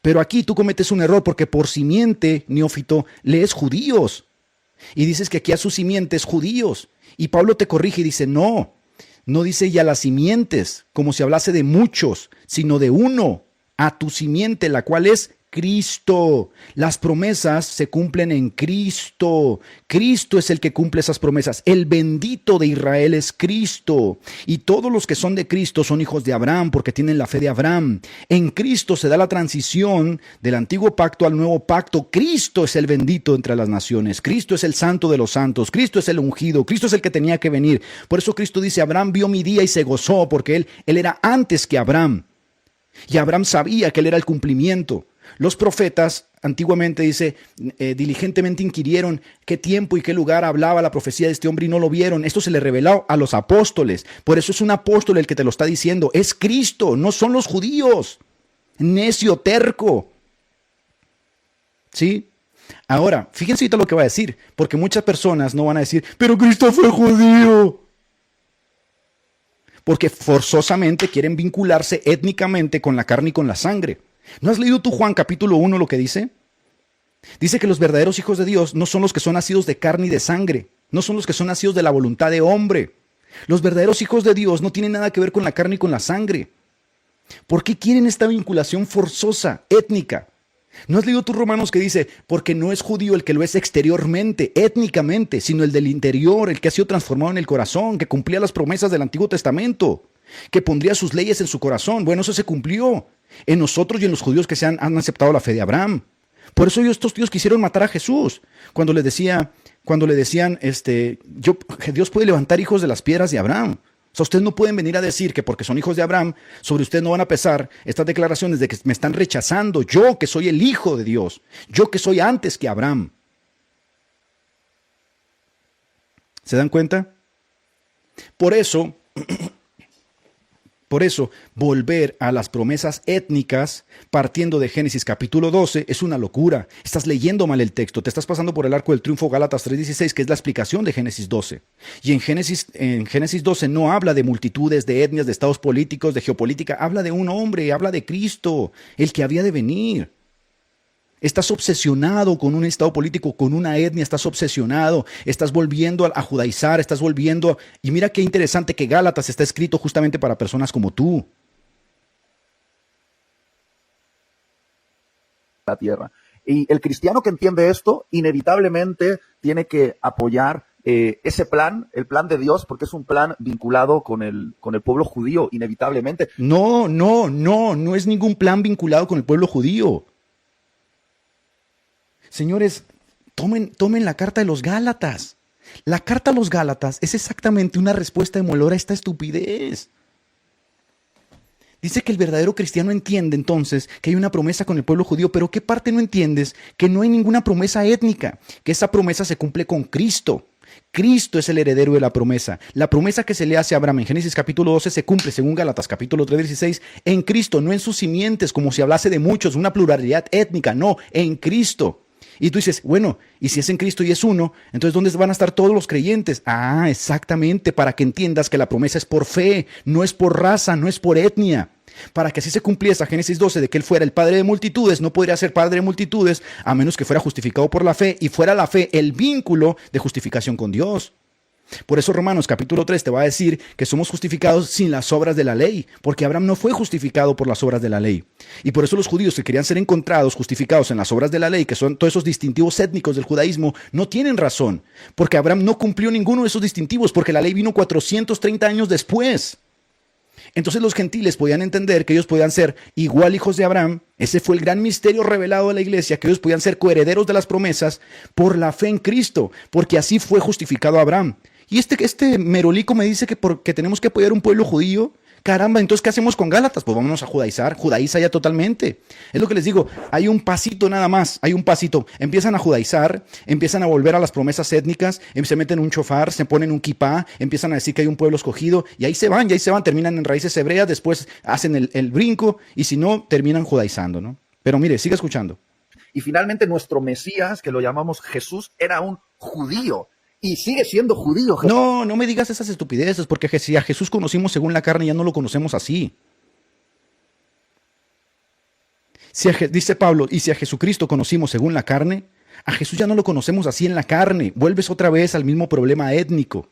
Pero aquí tú cometes un error porque por simiente, neófito, lees judíos. Y dices que aquí a sus simientes judíos. Y Pablo te corrige y dice, no dice ya las simientes, como si hablase de muchos, sino de uno, a tu simiente, la cual es Cristo. Las promesas se cumplen en Cristo. Cristo es el que cumple esas promesas. El bendito de Israel es Cristo. Y todos los que son de Cristo son hijos de Abraham porque tienen la fe de Abraham. En Cristo se da la transición del antiguo pacto al nuevo pacto. Cristo es el bendito entre las naciones. Cristo es el santo de los santos. Cristo es el ungido. Cristo es el que tenía que venir. Por eso Cristo dice, Abraham vio mi día y se gozó, porque él era antes que Abraham. Y Abraham sabía que él era el cumplimiento. Los profetas antiguamente, dice, diligentemente inquirieron qué tiempo y qué lugar hablaba la profecía de este hombre y no lo vieron. Esto se le reveló a los apóstoles. Por eso es un apóstol el que te lo está diciendo. Es Cristo, no son los judíos. Necio, terco. ¿Sí? Ahora, fíjense ahorita lo que va a decir, porque muchas personas no van a decir, pero Cristo fue judío. Porque forzosamente quieren vincularse étnicamente con la carne y con la sangre. ¿No has leído tú Juan capítulo 1 lo que dice? Dice que los verdaderos hijos de Dios no son los que son nacidos de carne y de sangre, no son los que son nacidos de la voluntad de hombre, Los verdaderos hijos de Dios no tienen nada que ver con la carne y con la sangre. ¿Por qué quieren esta vinculación forzosa, étnica? ¿No has leído tus Romanos que dice, porque no es judío el que lo es exteriormente, étnicamente, sino el del interior, el que ha sido transformado en el corazón, que cumplía las promesas del Antiguo Testamento, que pondría sus leyes en su corazón? Bueno, eso se cumplió en nosotros y en los judíos que han aceptado la fe de Abraham. Por eso estos tíos quisieron matar a Jesús, cuando le decían, Dios puede levantar hijos de las piedras de Abraham. O sea, ustedes no pueden venir a decir que porque son hijos de Abraham, sobre ustedes no van a pesar estas declaraciones de que me están rechazando, yo que soy el hijo de Dios, yo que soy antes que Abraham. ¿Se dan cuenta? Por eso, volver a las promesas étnicas, partiendo de Génesis capítulo 12, es una locura. Estás leyendo mal el texto, te estás pasando por el arco del triunfo Gálatas 3:16, que es la explicación de Génesis 12. Y en Génesis 12 no habla de multitudes, de etnias, de estados políticos, de geopolítica, habla de un hombre, habla de Cristo, el que había de venir. Estás obsesionado con un estado político, con una etnia, estás obsesionado, estás volviendo a judaizar, estás volviendo... Y mira qué interesante que Gálatas está escrito justamente para personas como tú. La tierra. Y el cristiano que entiende esto, inevitablemente tiene que apoyar ese plan, el plan de Dios, porque es un plan vinculado con el pueblo judío, inevitablemente. No es ningún plan vinculado con el pueblo judío. Señores, tomen la carta de los Gálatas. La carta a los Gálatas es exactamente una respuesta demolora a esta estupidez. Dice que el verdadero cristiano entiende entonces que hay una promesa con el pueblo judío, pero ¿qué parte no entiendes? Que no hay ninguna promesa étnica, que esa promesa se cumple con Cristo. Cristo es el heredero de la promesa. La promesa que se le hace a Abraham en Génesis capítulo 12 se cumple, según Gálatas capítulo 3:16, en Cristo, no en sus simientes, como si hablase de muchos, una pluralidad étnica, no, en Cristo. Y tú dices, bueno, y si es en Cristo y es uno, entonces ¿dónde van a estar todos los creyentes? Ah, exactamente, para que entiendas que la promesa es por fe, no es por raza, no es por etnia. Para que así se cumpliese Génesis 12 de que él fuera el padre de multitudes, no podría ser padre de multitudes a menos que fuera justificado por la fe, y fuera la fe el vínculo de justificación con Dios. Por eso Romanos capítulo 3 te va a decir que somos justificados sin las obras de la ley, porque Abraham no fue justificado por las obras de la ley. Y por eso los judíos que querían ser encontrados justificados en las obras de la ley, que son todos esos distintivos étnicos del judaísmo, no tienen razón, porque Abraham no cumplió ninguno de esos distintivos, porque la ley vino 430 años después. Entonces los gentiles podían entender que ellos podían ser igual hijos de Abraham. Ese fue el gran misterio revelado de la iglesia, que ellos podían ser coherederos de las promesas por la fe en Cristo, porque así fue justificado Abraham. Y este merolico me dice que tenemos que apoyar un pueblo judío. Caramba, entonces ¿qué hacemos con Gálatas? Pues vámonos a judaizar, judaiza ya totalmente. Es lo que les digo, hay un pasito nada más, hay un pasito. Empiezan a judaizar, empiezan a volver a las promesas étnicas, se meten un chofar, se ponen un kipá, empiezan a decir que hay un pueblo escogido, y ahí se van, terminan en raíces hebreas, después hacen el brinco, y si no, terminan judaizando, ¿no? Pero mire, sigue escuchando. Y finalmente nuestro Mesías, que lo llamamos Jesús, era un judío. Y sigue siendo judío. No me digas esas estupideces, porque si a Jesús conocimos según la carne, ya no lo conocemos así. Dice Pablo, y si a Jesucristo conocimos según la carne, a Jesús ya no lo conocemos así en la carne. Vuelves otra vez al mismo problema étnico.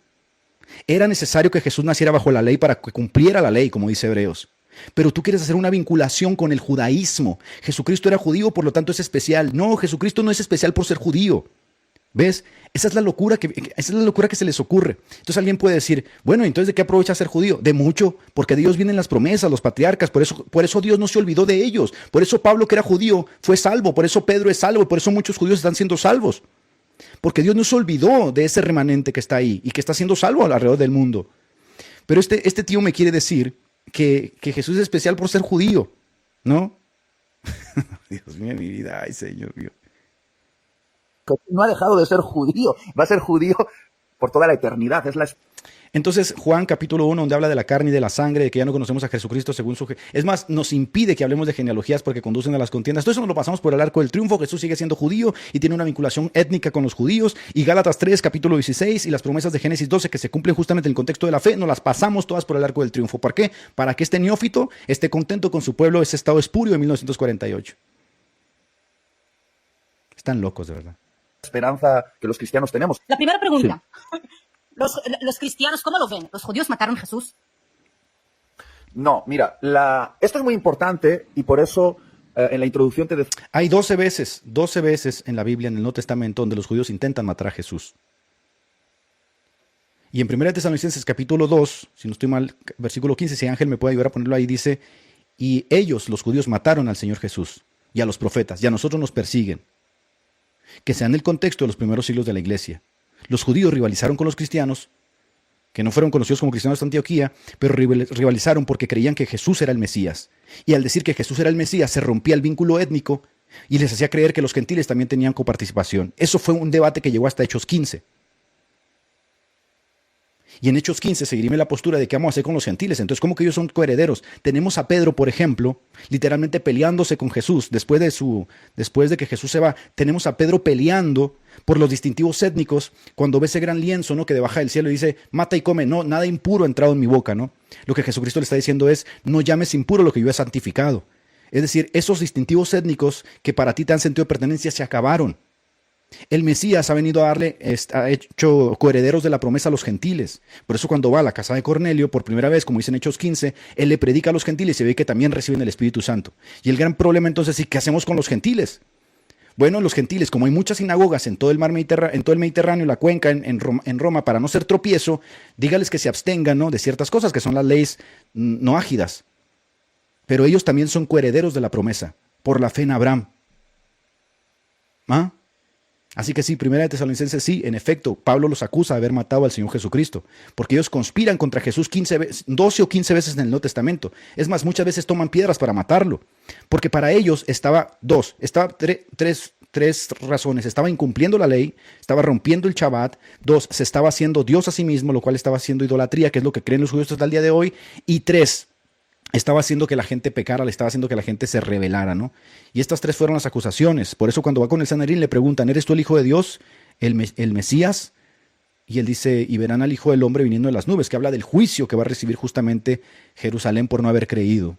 Era necesario que Jesús naciera bajo la ley para que cumpliera la ley, como dice Hebreos. Pero tú quieres hacer una vinculación con el judaísmo. Jesucristo era judío, por lo tanto es especial. No, Jesucristo no es especial por ser judío. ¿Ves? Esa es la locura que se les ocurre. Entonces alguien puede decir, bueno, entonces ¿de qué aprovecha ser judío? De mucho, porque de Dios vienen las promesas, los patriarcas, por eso Dios no se olvidó de ellos. Por eso Pablo, que era judío, fue salvo, por eso Pedro es salvo, por eso muchos judíos están siendo salvos. Porque Dios no se olvidó de ese remanente que está ahí y que está siendo salvo alrededor del mundo. Pero este tío me quiere decir que Jesús es especial por ser judío, ¿no? Dios mío, mi vida, ay Señor mío. No ha dejado de ser judío, va a ser judío por toda la eternidad. Entonces, Juan capítulo 1, donde habla de la carne y de la sangre, de que ya no conocemos a Jesucristo según su... Es más, nos impide que hablemos de genealogías porque conducen a las contiendas. Todo eso nos lo pasamos por el arco del triunfo. Jesús sigue siendo judío y tiene una vinculación étnica con los judíos. Y Gálatas 3, capítulo 16, y las promesas de Génesis 12 que se cumplen justamente en el contexto de la fe, nos las pasamos todas por el arco del triunfo. ¿Por qué? Para que este neófito esté contento con su pueblo, ese estado espurio de 1948. Están locos, de verdad. Esperanza que los cristianos tenemos. La primera pregunta. Los cristianos, ¿cómo lo ven? ¿Los judíos mataron a Jesús? No, mira, esto es muy importante y por eso en la introducción te decía. Hay 12 veces en la Biblia, en el Nuevo Testamento, donde los judíos intentan matar a Jesús. Y en 1 Tesalonicenses capítulo 2, si no estoy mal, versículo 15, si Ángel me puede ayudar a ponerlo ahí, dice, y ellos, los judíos, mataron al Señor Jesús y a los profetas, y a nosotros nos persiguen. Que sea en el contexto de los primeros siglos de la iglesia. Los judíos rivalizaron con los cristianos, que no fueron conocidos como cristianos de Antioquía, pero rivalizaron porque creían que Jesús era el Mesías. Y al decir que Jesús era el Mesías, se rompía el vínculo étnico y les hacía creer que los gentiles también tenían coparticipación. Eso fue un debate que llegó hasta Hechos 15. Y en Hechos 15 seguirme la postura de qué vamos a hacer con los gentiles. Entonces, ¿cómo que ellos son coherederos? Tenemos a Pedro, por ejemplo, literalmente peleándose con Jesús. Después de que Jesús se va, tenemos a Pedro peleando por los distintivos étnicos. Cuando ve ese gran lienzo, ¿no?, que baja del cielo y dice, mata y come, no, nada impuro ha entrado en mi boca, ¿no? Lo que Jesucristo le está diciendo es, no llames impuro lo que yo he santificado. Es decir, esos distintivos étnicos que para ti te han sentido de pertenencia se acabaron. El Mesías ha venido ha hecho coherederos de la promesa a los gentiles. Por eso cuando va a la casa de Cornelio, por primera vez, como dice en Hechos 15, él le predica a los gentiles y se ve que también reciben el Espíritu Santo. Y el gran problema entonces es, ¿qué hacemos con los gentiles? Bueno, los gentiles, como hay muchas sinagogas en todo el Mediterráneo, la cuenca, en Roma, para no ser tropiezo, dígales que se abstengan, ¿no?, de ciertas cosas que son las leyes no ágidas. Pero ellos también son coherederos de la promesa, por la fe en Abraham. ¿Ah? Así que sí, 1 Tesalonicenses sí, en efecto, Pablo los acusa de haber matado al Señor Jesucristo, porque ellos conspiran contra Jesús 12 o 15 veces en el Nuevo Testamento. Es más, muchas veces toman piedras para matarlo, porque para ellos estaba tres razones. Estaba incumpliendo la ley, estaba rompiendo el Shabbat. 2, se estaba haciendo Dios a sí mismo, lo cual estaba haciendo idolatría, que es lo que creen los judíos hasta el día de hoy. Y 3, estaba haciendo que la gente pecara, le estaba haciendo que la gente se rebelara, ¿no? Y estas 3 fueron las acusaciones. Por eso cuando va con el Sanedrín le preguntan, ¿eres tú el Hijo de Dios, el Mesías? Y él dice, y verán al Hijo del Hombre viniendo de las nubes, que habla del juicio que va a recibir justamente Jerusalén por no haber creído.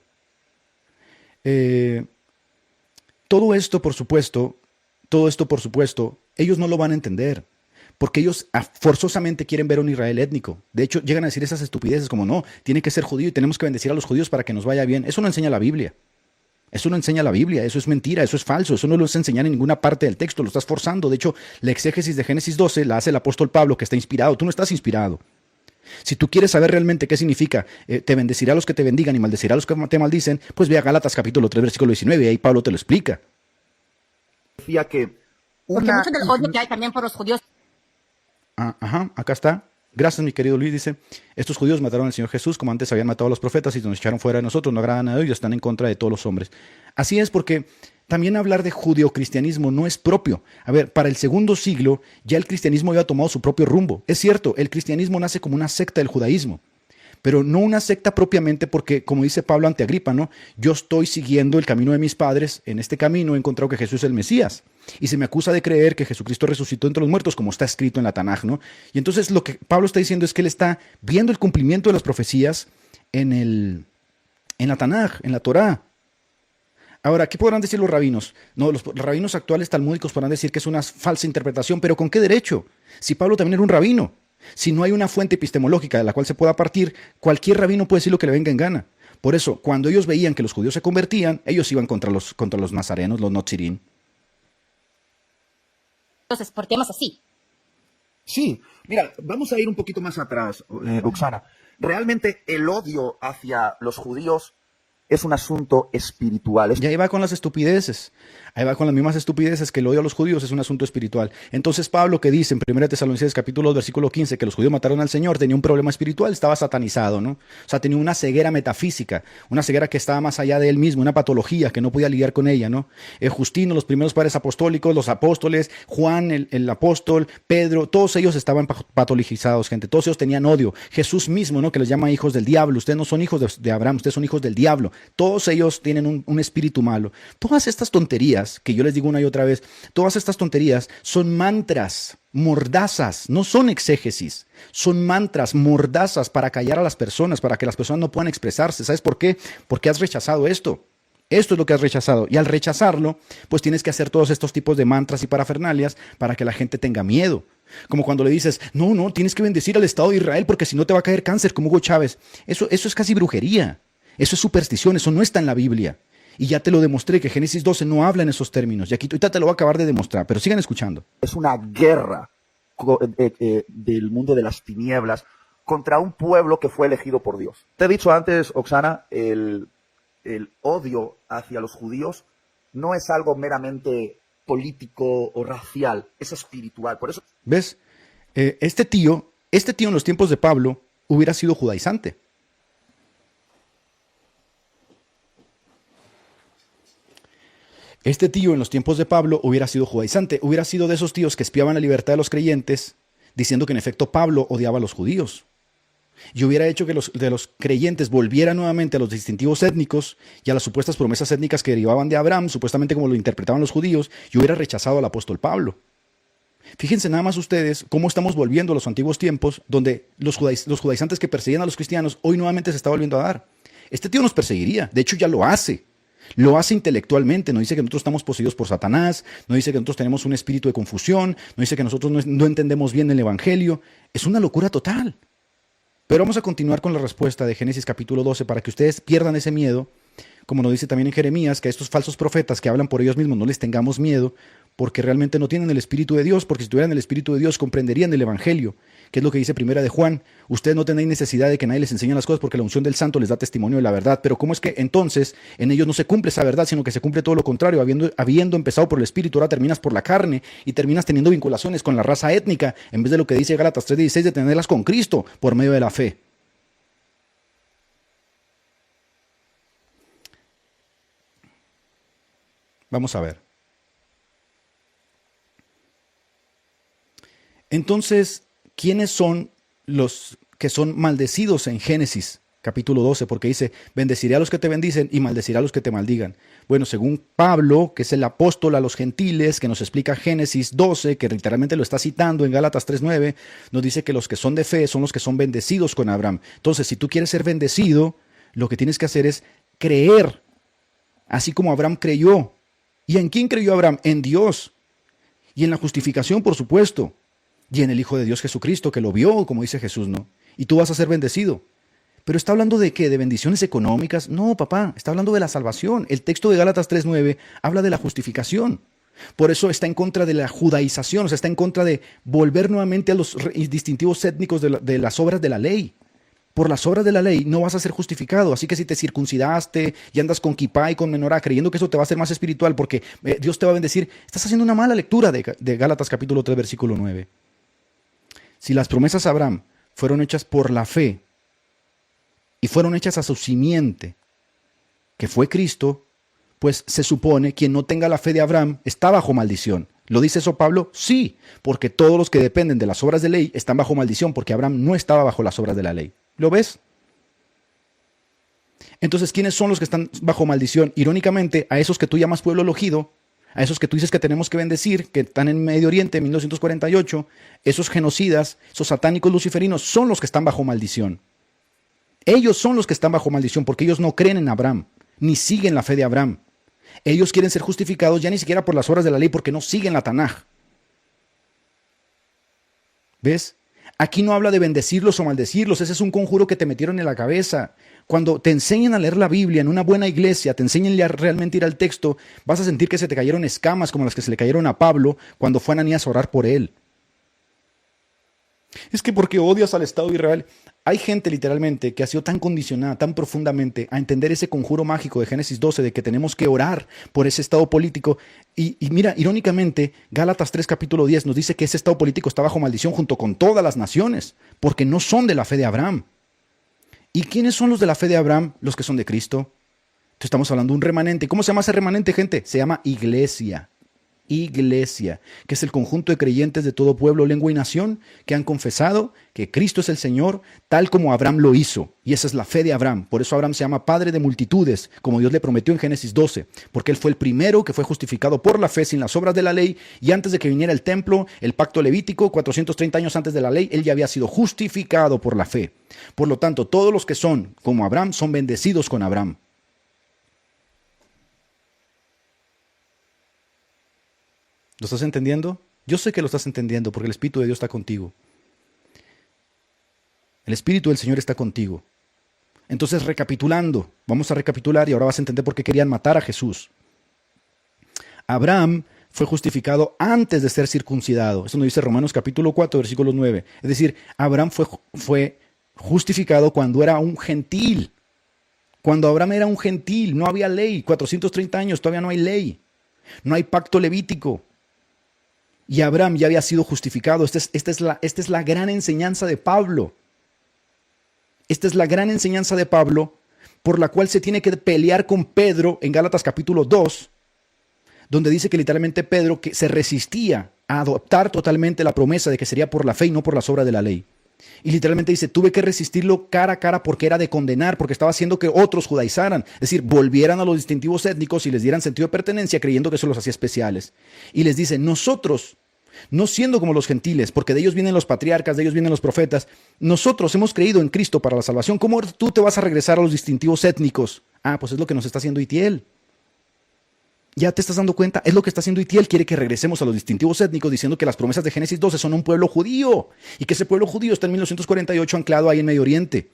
Todo esto, por supuesto, ellos no lo van a entender. Porque ellos forzosamente quieren ver a un Israel étnico. De hecho, llegan a decir esas estupideces como, no, tiene que ser judío y tenemos que bendecir a los judíos para que nos vaya bien. Eso no enseña la Biblia. Eso no enseña la Biblia, eso es mentira, eso es falso, eso no lo vas a enseñar en ninguna parte del texto, lo estás forzando. De hecho, la exégesis de Génesis 12 la hace el apóstol Pablo, que está inspirado. Tú no estás inspirado. Si tú quieres saber realmente qué significa, te bendecirá a los que te bendigan y maldecirá a los que te maldicen, pues ve a Gálatas capítulo 3, versículo 19, y ahí Pablo te lo explica. Decía que Porque mucho del odio que hay también por los judíos. Ajá, acá está. Gracias, mi querido Luis, dice, estos judíos mataron al Señor Jesús como antes habían matado a los profetas y nos echaron fuera de nosotros, no agradan a Dios y están en contra de todos los hombres. Así es, porque también hablar de judeocristianismo no es propio. A ver, para el segundo siglo ya el cristianismo había tomado su propio rumbo. Es cierto, el cristianismo nace como una secta del judaísmo, pero no una secta propiamente porque, como dice Pablo ante Agripa, ¿no?, yo estoy siguiendo el camino de mis padres, en este camino he encontrado que Jesús es el Mesías, y se me acusa de creer que Jesucristo resucitó entre los muertos, como está escrito en la Tanaj, ¿no? Y entonces lo que Pablo está diciendo es que él está viendo el cumplimiento de las profecías en la Tanaj, en la Torá. Ahora, ¿qué podrán decir los rabinos? No, los rabinos actuales talmúdicos podrán decir que es una falsa interpretación, pero ¿con qué derecho? Si Pablo también era un rabino. Si no hay una fuente epistemológica de la cual se pueda partir, cualquier rabino puede decir lo que le venga en gana. Por eso, cuando ellos veían que los judíos se convertían, ellos iban contra los nazarenos, los notzirim. Entonces, por temas así. sí, mira, vamos a ir un poquito más atrás, Roxana. Realmente el odio hacia los judíos es un asunto espiritual. Y ahí va con las estupideces. Ahí va con las mismas estupideces que el odio a los judíos es un asunto espiritual. Entonces Pablo, que dice en 1 Tesalonicenses capítulo 2, versículo 15, que los judíos mataron al Señor, tenía un problema espiritual, estaba satanizado, ¿no? O sea, tenía una ceguera metafísica, una ceguera que estaba más allá de él mismo, una patología que no podía lidiar con ella, ¿no? Justino, los primeros padres apostólicos, los apóstoles, Juan, el apóstol, Pedro, todos ellos estaban patologizados, gente. Todos ellos tenían odio. Jesús mismo, ¿no?, que les llama hijos del diablo. Ustedes no son hijos de Abraham, ustedes son hijos del diablo. Todos ellos tienen un espíritu malo. Todas estas tonterías, que yo les digo una y otra vez, todas estas tonterías son mantras mordazas, no son exégesis, son mantras mordazas para callar a las personas, para que las personas no puedan expresarse. ¿Sabes por qué? Porque has rechazado esto. Esto es lo que has rechazado. Y al rechazarlo, pues tienes que hacer todos estos tipos de mantras y parafernalias para que la gente tenga miedo. Como cuando le dices, no, tienes que bendecir al Estado de Israel porque si no te va a caer cáncer como Hugo Chávez. Eso es casi brujería. Eso es superstición, eso no está en la Biblia. Y ya te lo demostré que Génesis 12 no habla en esos términos. Y aquí ahorita te lo voy a acabar de demostrar, pero sigan escuchando. Es una guerra del mundo de las tinieblas contra un pueblo que fue elegido por Dios. Te he dicho antes, Oksana, el odio hacia los judíos no es algo meramente político o racial, es espiritual. Por eso... ¿Ves? Este tío en los tiempos de Pablo hubiera sido judaizante. Este tío en los tiempos de Pablo hubiera sido judaizante, hubiera sido de esos tíos que espiaban la libertad de los creyentes, diciendo que en efecto Pablo odiaba a los judíos. Y hubiera hecho que los creyentes volvieran nuevamente a los distintivos étnicos y a las supuestas promesas étnicas que derivaban de Abraham, supuestamente como lo interpretaban los judíos, y hubiera rechazado al apóstol Pablo. Fíjense nada más ustedes cómo estamos volviendo a los antiguos tiempos, donde los judaizantes que perseguían a los cristianos, hoy nuevamente se está volviendo a dar. Este tío nos perseguiría, de hecho ya lo hace. Lo hace intelectualmente, no dice que nosotros estamos poseídos por Satanás, no dice que nosotros tenemos un espíritu de confusión, no dice que nosotros no entendemos bien el Evangelio. Es una locura total. Pero vamos a continuar con la respuesta de Génesis capítulo 12 para que ustedes pierdan ese miedo, como nos dice también en Jeremías, que a estos falsos profetas que hablan por ellos mismos no les tengamos miedo, porque realmente no tienen el Espíritu de Dios, porque si tuvieran el Espíritu de Dios comprenderían el Evangelio, que es lo que dice Primera de Juan. Ustedes no tenéis necesidad de que nadie les enseñe las cosas porque la unción del Santo les da testimonio de la verdad. Pero ¿cómo es que entonces en ellos no se cumple esa verdad, sino que se cumple todo lo contrario? Habiendo empezado por el Espíritu, ahora terminas por la carne y terminas teniendo vinculaciones con la raza étnica, en vez de lo que dice Gálatas 3:16 de tenerlas con Cristo por medio de la fe. Vamos a ver. Entonces, ¿quiénes son los que son maldecidos en Génesis capítulo 12? Porque dice, bendeciré a los que te bendicen y maldeciré a los que te maldigan. Bueno, según Pablo, que es el apóstol a los gentiles, que nos explica Génesis 12, que literalmente lo está citando en Gálatas 3:9, nos dice que los que son de fe son los que son bendecidos con Abraham. Entonces, si tú quieres ser bendecido, lo que tienes que hacer es creer, así como Abraham creyó. ¿Y en quién creyó Abraham? En Dios. Y en la justificación, por supuesto. Y en el Hijo de Dios Jesucristo, que lo vio, como dice Jesús, ¿no? Y tú vas a ser bendecido. ¿Pero está hablando de qué? ¿De bendiciones económicas? No, papá, está hablando de la salvación. El texto de Gálatas 3:9 habla de la justificación. Por eso está en contra de la judaización, o sea, está en contra de volver nuevamente a los distintivos étnicos de las obras de la ley. Por las obras de la ley no vas a ser justificado. Así que si te circuncidaste y andas con kipá y con menorá creyendo que eso te va a hacer más espiritual porque Dios te va a bendecir, estás haciendo una mala lectura de Gálatas capítulo 3, versículo 9. Si las promesas a Abraham fueron hechas por la fe y fueron hechas a su simiente, que fue Cristo, pues se supone quien no tenga la fe de Abraham está bajo maldición. ¿Lo dice eso Pablo? Sí, porque todos los que dependen de las obras de ley están bajo maldición porque Abraham no estaba bajo las obras de la ley. ¿Lo ves? Entonces, ¿quiénes son los que están bajo maldición? Irónicamente, a esos que tú llamas pueblo elegido, a esos que tú dices que tenemos que bendecir, que están en Medio Oriente en 1948, esos genocidas, esos satánicos luciferinos, son los que están bajo maldición. Ellos son los que están bajo maldición porque ellos no creen en Abraham, ni siguen la fe de Abraham. Ellos quieren ser justificados ya ni siquiera por las obras de la ley porque no siguen la Tanaj. ¿Ves? Aquí no habla de bendecirlos o maldecirlos, ese es un conjuro que te metieron en la cabeza. Cuando te enseñan a leer la Biblia en una buena iglesia, te enseñan a realmente ir al texto, vas a sentir que se te cayeron escamas como las que se le cayeron a Pablo cuando fue Ananías a orar por él. Es que porque odias al Estado de Israel. Hay gente literalmente que ha sido tan condicionada, tan profundamente a entender ese conjuro mágico de Génesis 12 de que tenemos que orar por ese estado político. Y mira, irónicamente, Gálatas 3 capítulo 10 nos dice que ese estado político está bajo maldición junto con todas las naciones, porque no son de la fe de Abraham. ¿Y quiénes son los de la fe de Abraham? Los que son de Cristo. Entonces estamos hablando de un remanente. ¿Cómo se llama ese remanente, gente? Se llama iglesia. Iglesia, que es el conjunto de creyentes de todo pueblo, lengua y nación que han confesado que Cristo es el Señor, tal como Abraham lo hizo. Y esa es la fe de Abraham. Por eso Abraham se llama padre de multitudes, como Dios le prometió en Génesis 12, porque él fue el primero que fue justificado por la fe sin las obras de la ley, y antes de que viniera el templo, el pacto levítico, 430 años antes de la ley, él ya había sido justificado por la fe. Por lo tanto, todos los que son como Abraham son bendecidos con Abraham. ¿Lo estás entendiendo? Yo sé que lo estás entendiendo porque el Espíritu de Dios está contigo. El Espíritu del Señor está contigo. Entonces, recapitulando, vamos a recapitular y ahora vas a entender por qué querían matar a Jesús. Abraham fue justificado antes de ser circuncidado. Eso nos dice Romanos capítulo 4, versículo 9. Es decir, Abraham fue justificado cuando era un gentil. Cuando Abraham era un gentil, no había ley. 430 años, todavía no hay ley. No hay pacto levítico. Y Abraham ya había sido justificado. Esta es la gran enseñanza de Pablo. Esta es la gran enseñanza de Pablo por la cual se tiene que pelear con Pedro en Gálatas capítulo 2, donde dice que literalmente Pedro que se resistía a adoptar totalmente la promesa de que sería por la fe y no por las obras de la ley. Y literalmente dice, tuve que resistirlo cara a cara porque era de condenar, porque estaba haciendo que otros judaizaran, es decir, volvieran a los distintivos étnicos y les dieran sentido de pertenencia creyendo que eso los hacía especiales. Y les dice, nosotros, no siendo como los gentiles, porque de ellos vienen los patriarcas, de ellos vienen los profetas, nosotros hemos creído en Cristo para la salvación. ¿Cómo tú te vas a regresar a los distintivos étnicos? Ah, pues es lo que nos está haciendo Itiel. ¿Ya te estás dando cuenta? Es lo que está haciendo Itiel. Quiere que regresemos a los distintivos étnicos diciendo que las promesas de Génesis 12 son un pueblo judío y que ese pueblo judío está en 1948 anclado ahí en Medio Oriente.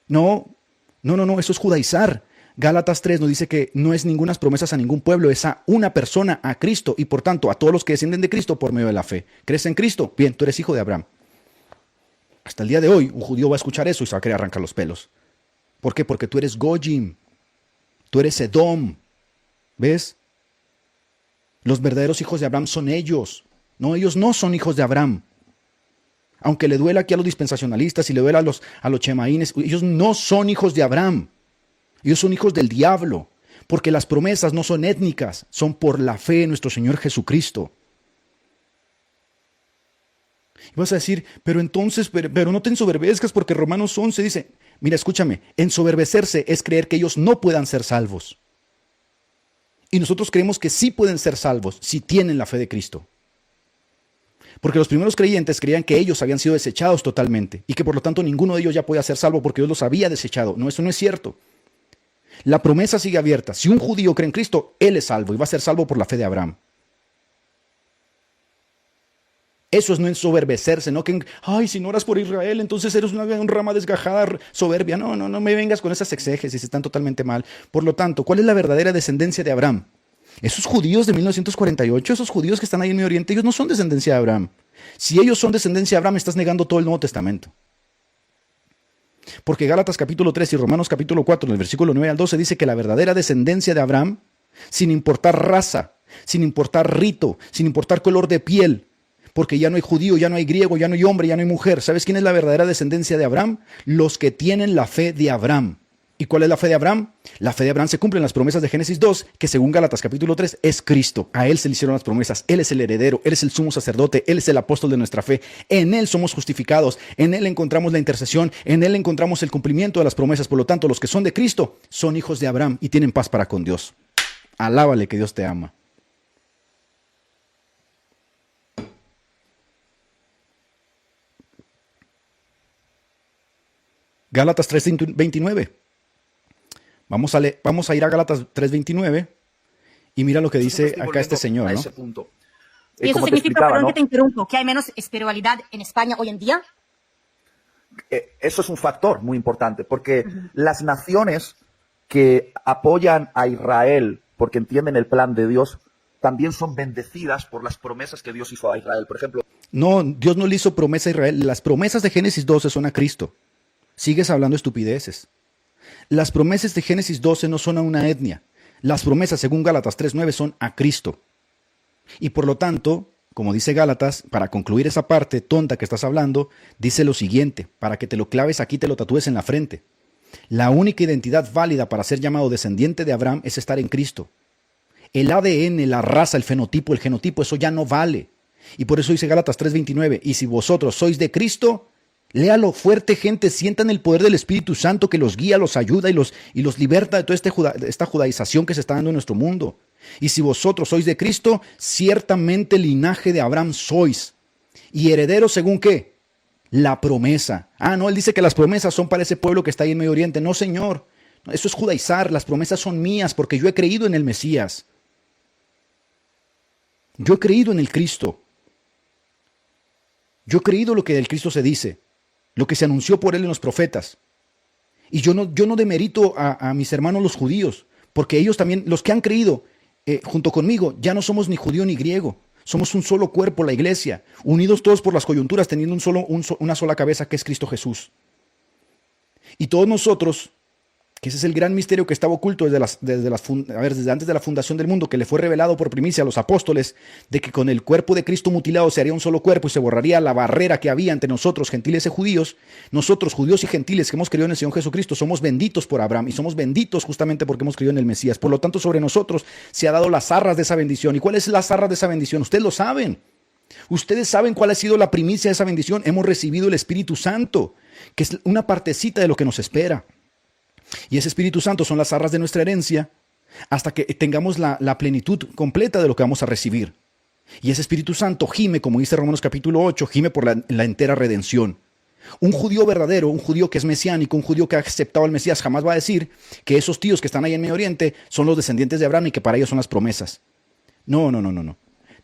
No, eso es judaizar. Gálatas 3 nos dice que no es ninguna promesas a ningún pueblo, es a una persona, a Cristo, y por tanto a todos los que descienden de Cristo por medio de la fe. ¿Crees en Cristo? Bien, tú eres hijo de Abraham. Hasta el día de hoy, un judío va a escuchar eso y se va a querer arrancar los pelos. ¿Por qué? Porque tú eres Gojim, tú eres Edom. ¿Ves? Los verdaderos hijos de Abraham son ellos. No, ellos no son hijos de Abraham. Aunque le duela aquí a los dispensacionalistas y le duela a los chemaínes, ellos no son hijos de Abraham. Ellos son hijos del diablo, porque las promesas no son étnicas, son por la fe en nuestro Señor Jesucristo. Y vas a decir, pero entonces, pero no te ensoberbezcas porque Romanos 11 dice, mira, escúchame, ensoberbecerse es creer que ellos no puedan ser salvos. Y nosotros creemos que sí pueden ser salvos si tienen la fe de Cristo. Porque los primeros creyentes creían que ellos habían sido desechados totalmente y que por lo tanto ninguno de ellos ya podía ser salvo porque Dios los había desechado. No, eso no es cierto. La promesa sigue abierta. Si un judío cree en Cristo, él es salvo y va a ser salvo por la fe de Abraham. Eso es no ensoberbecerse, no que, ay, si no oras por Israel, entonces eres una rama desgajada, soberbia. No me vengas con esas exégesis, están totalmente mal. Por lo tanto, ¿cuál es la verdadera descendencia de Abraham? Esos judíos de 1948, esos judíos que están ahí en Medio Oriente, ellos no son descendencia de Abraham. Si ellos son descendencia de Abraham, estás negando todo el Nuevo Testamento. Porque Gálatas capítulo 3 y Romanos capítulo 4, en el versículo 9 al 12, dice que la verdadera descendencia de Abraham, sin importar raza, sin importar rito, sin importar color de piel, porque ya no hay judío, ya no hay griego, ya no hay hombre, ya no hay mujer. ¿Sabes quién es la verdadera descendencia de Abraham? Los que tienen la fe de Abraham. ¿Y cuál es la fe de Abraham? La fe de Abraham se cumple en las promesas de Génesis 2, que según Gálatas capítulo 3 es Cristo. A Él se le hicieron las promesas. Él es el heredero, Él es el sumo sacerdote, Él es el apóstol de nuestra fe. En Él somos justificados, en Él encontramos la intercesión, en Él encontramos el cumplimiento de las promesas. Por lo tanto, los que son de Cristo son hijos de Abraham y tienen paz para con Dios. Alábale que Dios te ama. Gálatas 3:29. Vamos a ir a Gálatas 3:29 y mira lo que dice acá este señor, a ¿no? ese punto. ¿Y eso Como te significa, explicaba, perdón ¿no? que te interrumpo, que hay menos espiritualidad en España hoy en día? Eso es un factor muy importante, porque las naciones que apoyan a Israel porque entienden el plan de Dios también son bendecidas por las promesas que Dios hizo a Israel. Por ejemplo, No, Dios no le hizo promesa a Israel. Las promesas de Génesis 12 son a Cristo. Sigues hablando estupideces. Las promesas de Génesis 12 no son a una etnia. Las promesas, según Gálatas 3:9, son a Cristo. Y por lo tanto, como dice Gálatas, para concluir esa parte tonta que estás hablando, dice lo siguiente, para que te lo claves aquí, te lo tatúes en la frente. La única identidad válida para ser llamado descendiente de Abraham es estar en Cristo. El ADN, la raza, el fenotipo, el genotipo, eso ya no vale. Y por eso dice Gálatas 3:29, y si vosotros sois de Cristo, léalo fuerte, gente, sientan el poder del Espíritu Santo que los guía, los ayuda y los liberta de toda esta judaización que se está dando en nuestro mundo. Y si vosotros sois de Cristo, ciertamente linaje de Abraham sois. ¿Y herederos según qué? La promesa. Ah, no, él dice que las promesas son para ese pueblo que está ahí en Medio Oriente. No, señor. Eso es judaizar. Las promesas son mías porque yo he creído en el Mesías. Yo he creído en el Cristo. Yo he creído lo que del Cristo se dice, lo que se anunció por él en los profetas. Y yo no demerito a mis hermanos los judíos, porque ellos también, los que han creído junto conmigo, ya no somos ni judío ni griego. Somos un solo cuerpo, la iglesia, unidos todos por las coyunturas, teniendo una sola cabeza que es Cristo Jesús. Y todos nosotros, que ese es el gran misterio que estaba oculto desde antes de la fundación del mundo, que le fue revelado por primicia a los apóstoles, de que con el cuerpo de Cristo mutilado se haría un solo cuerpo y se borraría la barrera que había entre nosotros, gentiles y judíos. Nosotros, judíos y gentiles que hemos creído en el Señor Jesucristo, somos benditos por Abraham y somos benditos justamente porque hemos creído en el Mesías. Por lo tanto, sobre nosotros se ha dado las arras de esa bendición. ¿Y cuál es las arras de esa bendición? Ustedes lo saben. Ustedes saben cuál ha sido la primicia de esa bendición. Hemos recibido el Espíritu Santo, que es una partecita de lo que nos espera. Y ese Espíritu Santo son las arras de nuestra herencia hasta que tengamos la plenitud completa de lo que vamos a recibir. Y ese Espíritu Santo gime, como dice Romanos capítulo 8, gime por la entera redención. Un judío verdadero, un judío que es mesiánico, un judío que ha aceptado al Mesías, jamás va a decir que esos tíos que están ahí en Medio Oriente son los descendientes de Abraham y que para ellos son las promesas. No.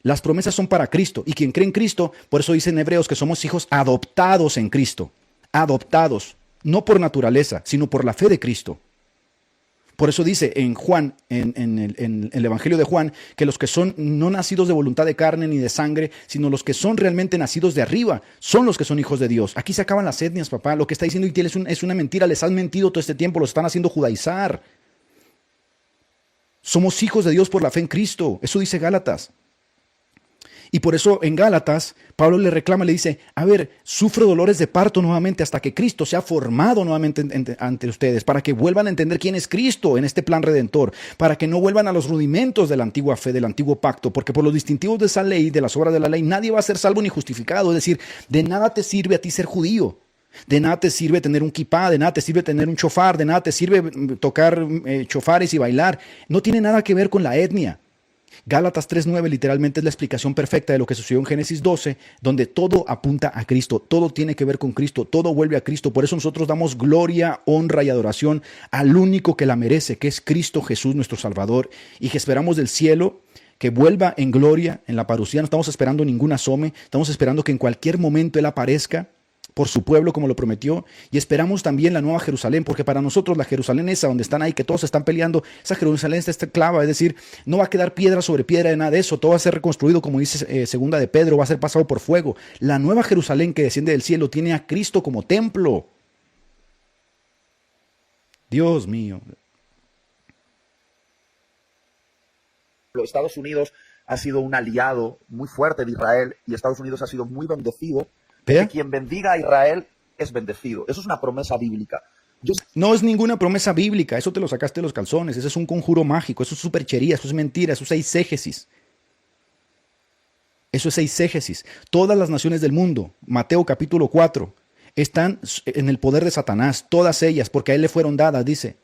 Las promesas son para Cristo. Y quien cree en Cristo, por eso dicen Hebreos que somos hijos adoptados en Cristo. Adoptados. No por naturaleza, sino por la fe de Cristo. Por eso dice en Juan, en el Evangelio de Juan, que los que son no nacidos de voluntad de carne ni de sangre, sino los que son realmente nacidos de arriba, son los que son hijos de Dios. Aquí se acaban las etnias, papá. Lo que está diciendo Itiel es una mentira. Les han mentido todo este tiempo, los están haciendo judaizar. Somos hijos de Dios por la fe en Cristo. Eso dice Gálatas. Y por eso en Gálatas, Pablo le reclama, le dice, a ver, sufro dolores de parto nuevamente hasta que Cristo sea formado nuevamente ante ustedes, para que vuelvan a entender quién es Cristo en este plan redentor, para que no vuelvan a los rudimentos de la antigua fe, del antiguo pacto, porque por los distintivos de esa ley, de las obras de la ley, nadie va a ser salvo ni justificado. Es decir, de nada te sirve a ti ser judío, de nada te sirve tener un kipá, de nada te sirve tener un chofar, de nada te sirve tocar chofares y bailar. No tiene nada que ver con la etnia. Gálatas 3:9 literalmente es la explicación perfecta de lo que sucedió en Génesis 12, donde todo apunta a Cristo, todo tiene que ver con Cristo, todo vuelve a Cristo. Por eso nosotros damos gloria, honra y adoración al único que la merece, que es Cristo Jesús nuestro Salvador, y que esperamos del cielo que vuelva en gloria en la parucía. No estamos esperando ningún asome, estamos esperando que en cualquier momento Él aparezca por su pueblo como lo prometió, y esperamos también la nueva Jerusalén, porque para nosotros la Jerusalén esa donde están ahí, que todos están peleando, esa Jerusalén está esclava, es decir, no va a quedar piedra sobre piedra de nada de eso, todo va a ser reconstruido, como dice segunda de Pedro, va a ser pasado por fuego. La nueva Jerusalén que desciende del cielo tiene a Cristo como templo. Dios mío. Estados Unidos ha sido un aliado muy fuerte de Israel y Estados Unidos ha sido muy bendecido. Que quien bendiga a Israel es bendecido. Eso es una promesa bíblica. No es ninguna promesa bíblica, eso te lo sacaste de los calzones, eso es un conjuro mágico, eso es superchería, eso es mentira, eso es eisegesis. Eso es eisegesis. Todas las naciones del mundo, Mateo capítulo 4, están en el poder de Satanás, todas ellas, porque a él le fueron dadas, dice.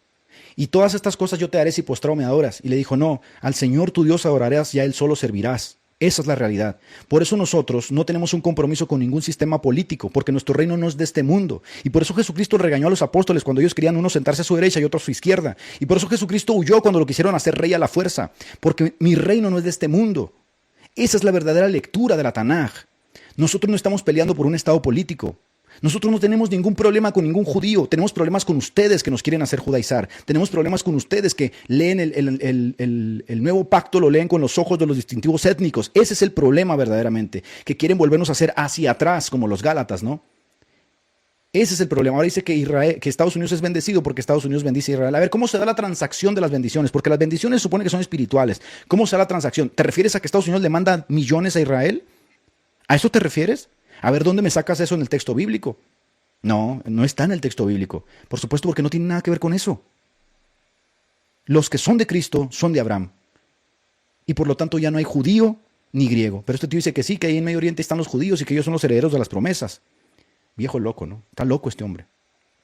Y todas estas cosas yo te haré si postrado me adoras. Y le dijo, no, al Señor tu Dios adorarás y a él solo servirás. Esa es la realidad. Por eso nosotros no tenemos un compromiso con ningún sistema político, porque nuestro reino no es de este mundo. Y por eso Jesucristo regañó a los apóstoles cuando ellos querían uno sentarse a su derecha y otro a su izquierda. Y por eso Jesucristo huyó cuando lo quisieron hacer rey a la fuerza, porque mi reino no es de este mundo. Esa es la verdadera lectura de la Tanaj. Nosotros no estamos peleando por un estado político. Nosotros no tenemos ningún problema con ningún judío, tenemos problemas con ustedes que nos quieren hacer judaizar, tenemos problemas con ustedes que leen el nuevo pacto, lo leen con los ojos de los distintivos étnicos. Ese es el problema verdaderamente, que quieren volvernos a hacer hacia atrás como los Gálatas, ¿no? Ese es el problema. Ahora dice que Estados Unidos es bendecido porque Estados Unidos bendice a Israel. A ver, ¿cómo se da la transacción de las bendiciones? Porque las bendiciones se supone que son espirituales. ¿Cómo se da la transacción? ¿Te refieres a que Estados Unidos le manda millones a Israel? ¿A eso te refieres? A ver, ¿dónde me sacas eso en el texto bíblico? No, no está en el texto bíblico. Por supuesto, porque no tiene nada que ver con eso. Los que son de Cristo son de Abraham. Y por lo tanto ya no hay judío ni griego. Pero este tío dice que sí, que ahí en Medio Oriente están los judíos y que ellos son los herederos de las promesas. Viejo loco, ¿no? Está loco este hombre.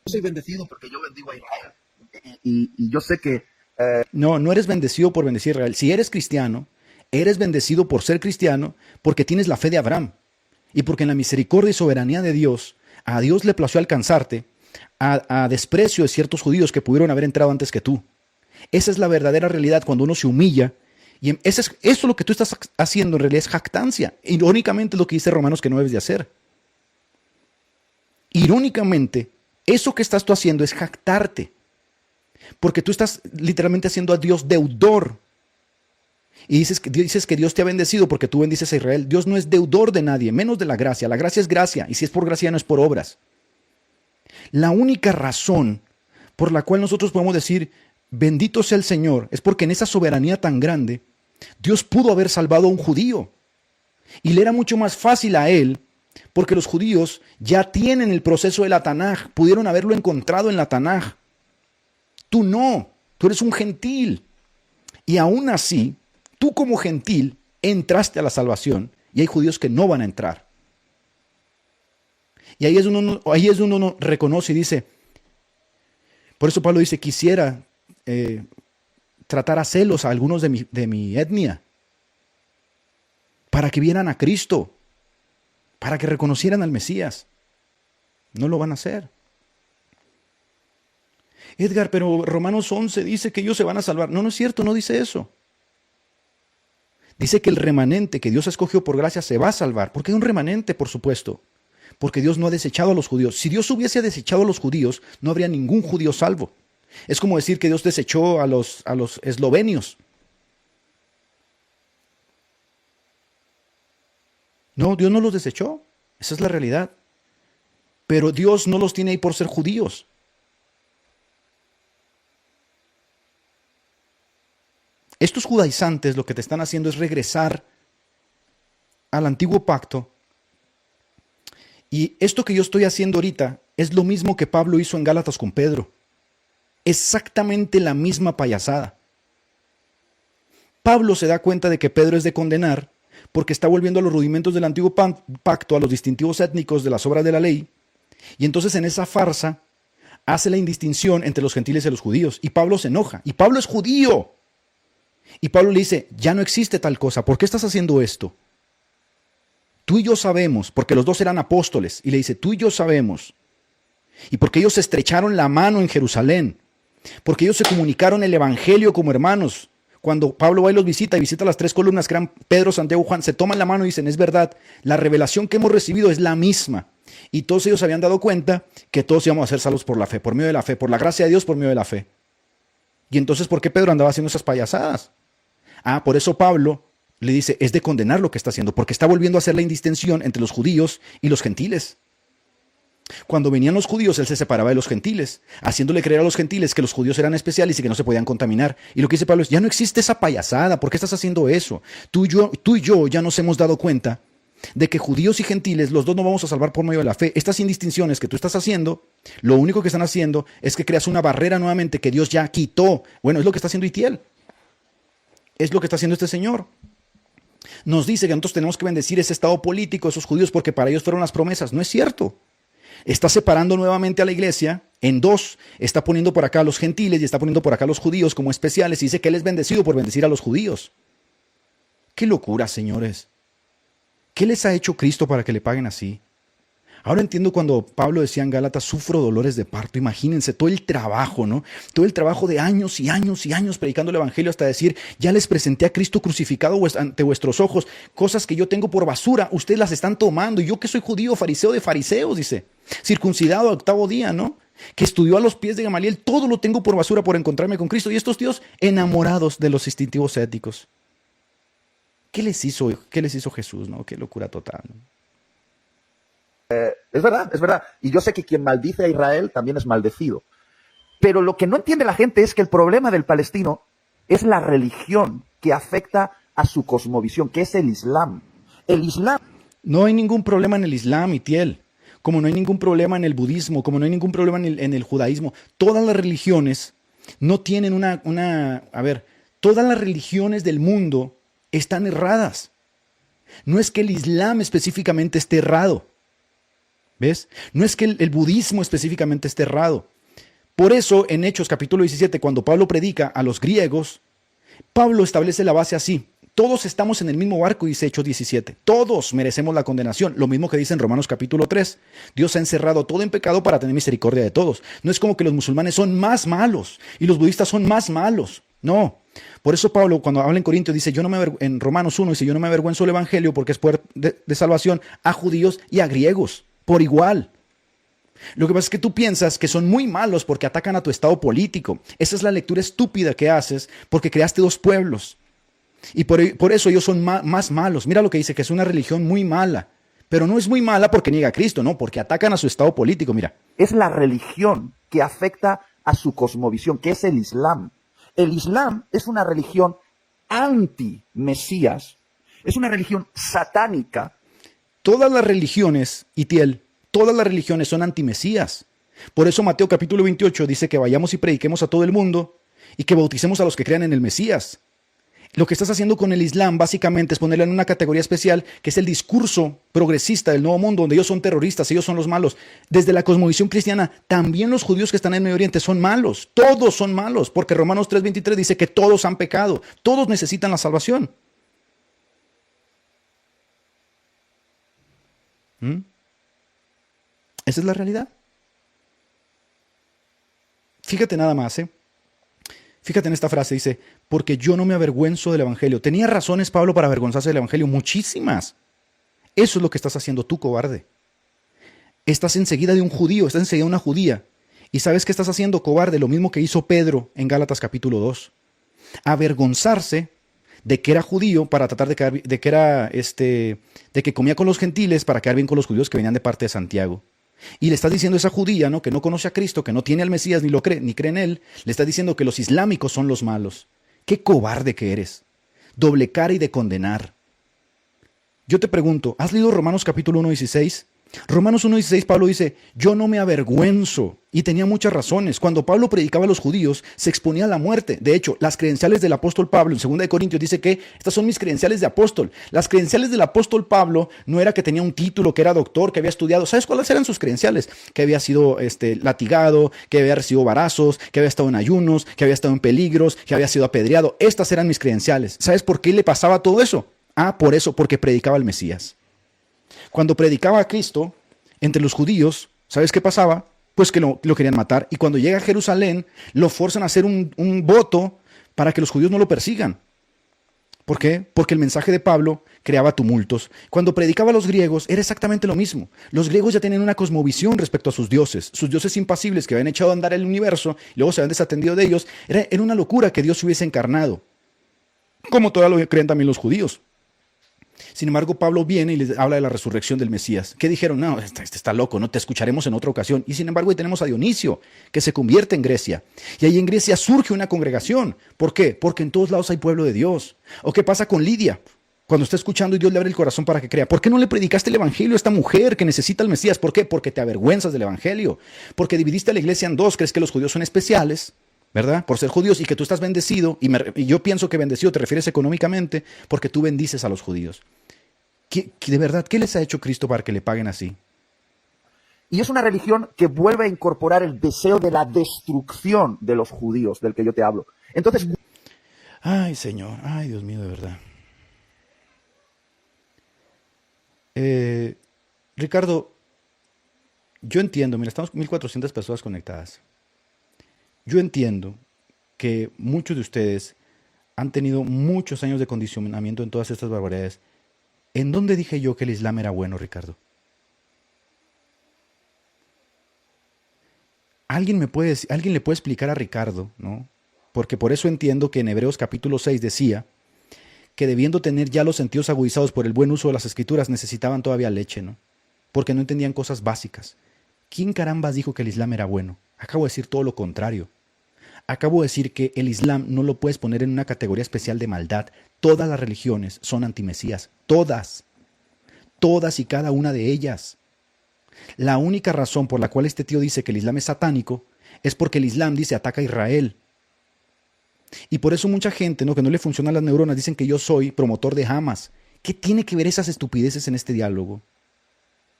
Yo soy bendecido porque yo bendigo a Israel. Y yo sé que... No eres bendecido por bendecir a Israel. Si eres cristiano, eres bendecido por ser cristiano porque tienes la fe de Abraham. Y porque en la misericordia y soberanía de Dios, a Dios le plació alcanzarte a desprecio de ciertos judíos que pudieron haber entrado antes que tú. Esa es la verdadera realidad cuando uno se humilla. Y eso lo que tú estás haciendo en realidad es jactancia. Irónicamente es lo que dice Romanos que no debes de hacer. Irónicamente, eso que estás tú haciendo es jactarte, porque tú estás literalmente haciendo a Dios deudor. Y dices que Dios te ha bendecido porque tú bendices a Israel. Dios no es deudor de nadie, menos de la gracia. La gracia es gracia, y si es por gracia no es por obras. La única razón por la cual nosotros podemos decir, bendito sea el Señor, es porque en esa soberanía tan grande, Dios pudo haber salvado a un judío. Y le era mucho más fácil a él, porque los judíos ya tienen el proceso de la Tanaj, pudieron haberlo encontrado en la Tanaj. Tú no, tú eres un gentil. Y aún así, tú como gentil entraste a la salvación y hay judíos que no van a entrar. Y ahí es donde uno reconoce y dice, por eso Pablo dice, quisiera tratar a celos a algunos de mi etnia, para que vieran a Cristo, para que reconocieran al Mesías. No lo van a hacer. Edgar, pero Romanos 11 dice que ellos se van a salvar. No, no es cierto, no dice eso. Dice que el remanente que Dios escogió por gracia se va a salvar. ¿Por qué hay un remanente? Por supuesto. Porque Dios no ha desechado a los judíos. Si Dios hubiese desechado a los judíos, no habría ningún judío salvo. Es como decir que Dios desechó a los eslovenios. No, Dios no los desechó. Esa es la realidad. Pero Dios no los tiene ahí por ser judíos. Estos judaizantes lo que te están haciendo es regresar al antiguo pacto. Y esto que yo estoy haciendo ahorita es lo mismo que Pablo hizo en Gálatas con Pedro. Exactamente la misma payasada. Pablo se da cuenta de que Pedro es de condenar porque está volviendo a los rudimentos del antiguo pacto, a los distintivos étnicos de las obras de la ley. Y entonces en esa farsa hace la indistinción entre los gentiles y los judíos. Y Pablo se enoja. Y Pablo es judío. Y Pablo le dice, ya no existe tal cosa, ¿por qué estás haciendo esto? Tú y yo sabemos, porque los dos eran apóstoles, y le dice, tú y yo sabemos, y porque ellos se estrecharon la mano en Jerusalén, porque ellos se comunicaron el evangelio como hermanos. Cuando Pablo va y los visita, y visita las tres columnas que eran Pedro, Santiago y Juan, se toman la mano y dicen, es verdad, la revelación que hemos recibido es la misma. Y todos ellos se habían dado cuenta que todos íbamos a ser salvos por la fe, por medio de la fe, por la gracia de Dios, por medio de la fe. Y entonces, ¿por qué Pedro andaba haciendo esas payasadas? Por eso Pablo le dice, es de condenar lo que está haciendo, porque está volviendo a hacer la indistinción entre los judíos y los gentiles. Cuando venían los judíos, él se separaba de los gentiles, haciéndole creer a los gentiles que los judíos eran especiales y que no se podían contaminar. Y lo que dice Pablo es, ya no existe esa payasada, ¿por qué estás haciendo eso? Tú y yo ya nos hemos dado cuenta de que judíos y gentiles, los dos no vamos a salvar por medio de la fe. Estas indistinciones que tú estás haciendo, lo único que están haciendo es que creas una barrera nuevamente que Dios ya quitó. Bueno, es lo que está haciendo Itiel. Es lo que está haciendo este señor. Nos dice que nosotros tenemos que bendecir ese estado político, esos judíos, porque para ellos fueron las promesas. No es cierto. Está separando nuevamente a la iglesia en dos. Está poniendo por acá a los gentiles y está poniendo por acá a los judíos como especiales. Y dice que él es bendecido por bendecir a los judíos. ¡Qué locura, señores! ¿Qué les ha hecho Cristo para que le paguen así? Ahora entiendo cuando Pablo decía en Gálatas, sufro dolores de parto. Imagínense todo el trabajo, ¿no? Todo el trabajo de años y años y años predicando el evangelio hasta decir, ya les presenté a Cristo crucificado ante vuestros ojos. Cosas que yo tengo por basura, ustedes las están tomando. Y yo que soy judío, fariseo de fariseos, dice. Circuncidado al 8º día, ¿no? Que estudió a los pies de Gamaliel. Todo lo tengo por basura por encontrarme con Cristo. Y estos tíos enamorados de los instintivos éticos. ¿Qué les hizo Jesús, no? Qué locura total, ¿no? Es verdad, es verdad. Y yo sé que quien maldice a Israel también es maldecido. Pero lo que no entiende la gente es que el problema del palestino es la religión que afecta a su cosmovisión, que es el Islam. El Islam. No hay ningún problema en el Islam, Itiel. Como no hay ningún problema en el budismo, como no hay ningún problema en el judaísmo. Todas las religiones no tienen todas las religiones del mundo están erradas. No es que el Islam específicamente esté errado. ¿Ves? No es que el budismo específicamente esté errado. Por eso, en Hechos capítulo 17, cuando Pablo predica a los griegos, Pablo establece la base así. Todos estamos en el mismo barco, dice Hechos 17. Todos merecemos la condenación. Lo mismo que dice en Romanos capítulo 3. Dios ha encerrado todo en pecado para tener misericordia de todos. No es como que los musulmanes son más malos y los budistas son más malos. No. Por eso Pablo, cuando habla en Corintios, dice, en Romanos 1, dice, yo no me avergüenzo del evangelio porque es poder de salvación a judíos y a griegos. Por igual. Lo que pasa es que tú piensas que son muy malos porque atacan a tu estado político. Esa es la lectura estúpida que haces porque creaste dos pueblos. Y por eso ellos son más malos. Mira lo que dice, que es una religión muy mala. Pero no es muy mala porque niega a Cristo, no, porque atacan a su estado político, mira. Es la religión que afecta a su cosmovisión, que es el Islam. El Islam es una religión anti-Mesías, es una religión satánica. Todas las religiones, Itiel, todas las religiones son anti-Mesías. Por eso Mateo capítulo 28 dice que vayamos y prediquemos a todo el mundo y que bauticemos a los que crean en el Mesías. Lo que estás haciendo con el Islam básicamente es ponerla en una categoría especial que es el discurso progresista del Nuevo Mundo, donde ellos son terroristas, ellos son los malos. Desde la cosmovisión cristiana, también los judíos que están en Medio Oriente son malos, todos son malos, porque Romanos 3:23 dice que todos han pecado, todos necesitan la salvación. Esa es la realidad. Fíjate nada más, Fíjate en esta frase, dice, porque yo no me avergüenzo del Evangelio. Tenía razones Pablo para avergonzarse del Evangelio, muchísimas. Eso es lo que estás haciendo tú, cobarde. Estás enseguida de un judío, estás enseguida de una judía. ¿Y sabes qué estás haciendo, cobarde? Lo mismo que hizo Pedro en Gálatas capítulo 2. Avergonzarse de que era judío para tratar de que comía con los gentiles para quedar bien con los judíos que venían de parte de Santiago. Y le estás diciendo a esa judía, ¿no?, que no conoce a Cristo, que no tiene al Mesías ni cree en él, le estás diciendo que los islámicos son los malos. ¡Qué cobarde que eres! Doble cara y de condenar. Yo te pregunto, ¿has leído Romanos capítulo 1:16? Romanos 1:16, Pablo dice, yo no me avergüenzo. Y tenía muchas razones. Cuando Pablo predicaba a los judíos, se exponía a la muerte. De hecho, las credenciales del apóstol Pablo, en 2 Corintios, dice que estas son mis credenciales de apóstol. Las credenciales del apóstol Pablo no era que tenía un título, que era doctor, que había estudiado. ¿Sabes cuáles eran sus credenciales? Que había sido latigado, que había recibido varazos, que había estado en ayunos, que había estado en peligros, que había sido apedreado. Estas eran mis credenciales. ¿Sabes por qué le pasaba todo eso? Por eso, porque predicaba al Mesías. Cuando predicaba a Cristo entre los judíos, ¿sabes qué pasaba? Pues que lo querían matar. Y cuando llega a Jerusalén, lo forzan a hacer un voto para que los judíos no lo persigan. ¿Por qué? Porque el mensaje de Pablo creaba tumultos. Cuando predicaba a los griegos, era exactamente lo mismo. Los griegos ya tenían una cosmovisión respecto a sus dioses impasibles que habían echado a andar el universo, y luego se habían desatendido de ellos. Era una locura que Dios se hubiese encarnado, como todavía lo creen también los judíos. Sin embargo, Pablo viene y les habla de la resurrección del Mesías. ¿Qué dijeron? No, este está loco, no te escucharemos en otra ocasión. Y sin embargo, ahí tenemos a Dionisio, que se convierte en Grecia. Y ahí en Grecia surge una congregación. ¿Por qué? Porque en todos lados hay pueblo de Dios. ¿O qué pasa con Lidia? Cuando está escuchando y Dios le abre el corazón para que crea. ¿Por qué no le predicaste el evangelio a esta mujer que necesita al Mesías? ¿Por qué? Porque te avergüenzas del evangelio. Porque dividiste a la iglesia en dos. Crees que los judíos son especiales, ¿verdad? Por ser judíos, y que tú estás bendecido. Y yo pienso que bendecido te refieres económicamente porque tú bendices a los judíos. De verdad, ¿qué les ha hecho Cristo para que le paguen así? Y es una religión que vuelve a incorporar el deseo de la destrucción de los judíos, del que yo te hablo. Entonces, ay, Señor, ay, Dios mío, de verdad. Ricardo, yo entiendo, mira, estamos 1,400 personas conectadas. Yo entiendo que muchos de ustedes han tenido muchos años de condicionamiento en todas estas barbaridades. ¿En dónde dije yo que el Islam era bueno, Ricardo? ¿Alguien le puede explicar a Ricardo, ¿no? Porque por eso entiendo que en Hebreos capítulo 6 decía que debiendo tener ya los sentidos agudizados por el buen uso de las escrituras, necesitaban todavía leche, ¿no? Porque no entendían cosas básicas. ¿Quién carambas dijo que el Islam era bueno? Acabo de decir todo lo contrario. Acabo de decir que el Islam no lo puedes poner en una categoría especial de maldad. Todas las religiones son antimesías. Todas. Todas y cada una de ellas. La única razón por la cual este tío dice que el Islam es satánico es porque el Islam dice ataca a Israel. Y por eso mucha gente, ¿no?, que no le funcionan las neuronas, dicen que yo soy promotor de Hamas. ¿Qué tiene que ver esas estupideces en este diálogo?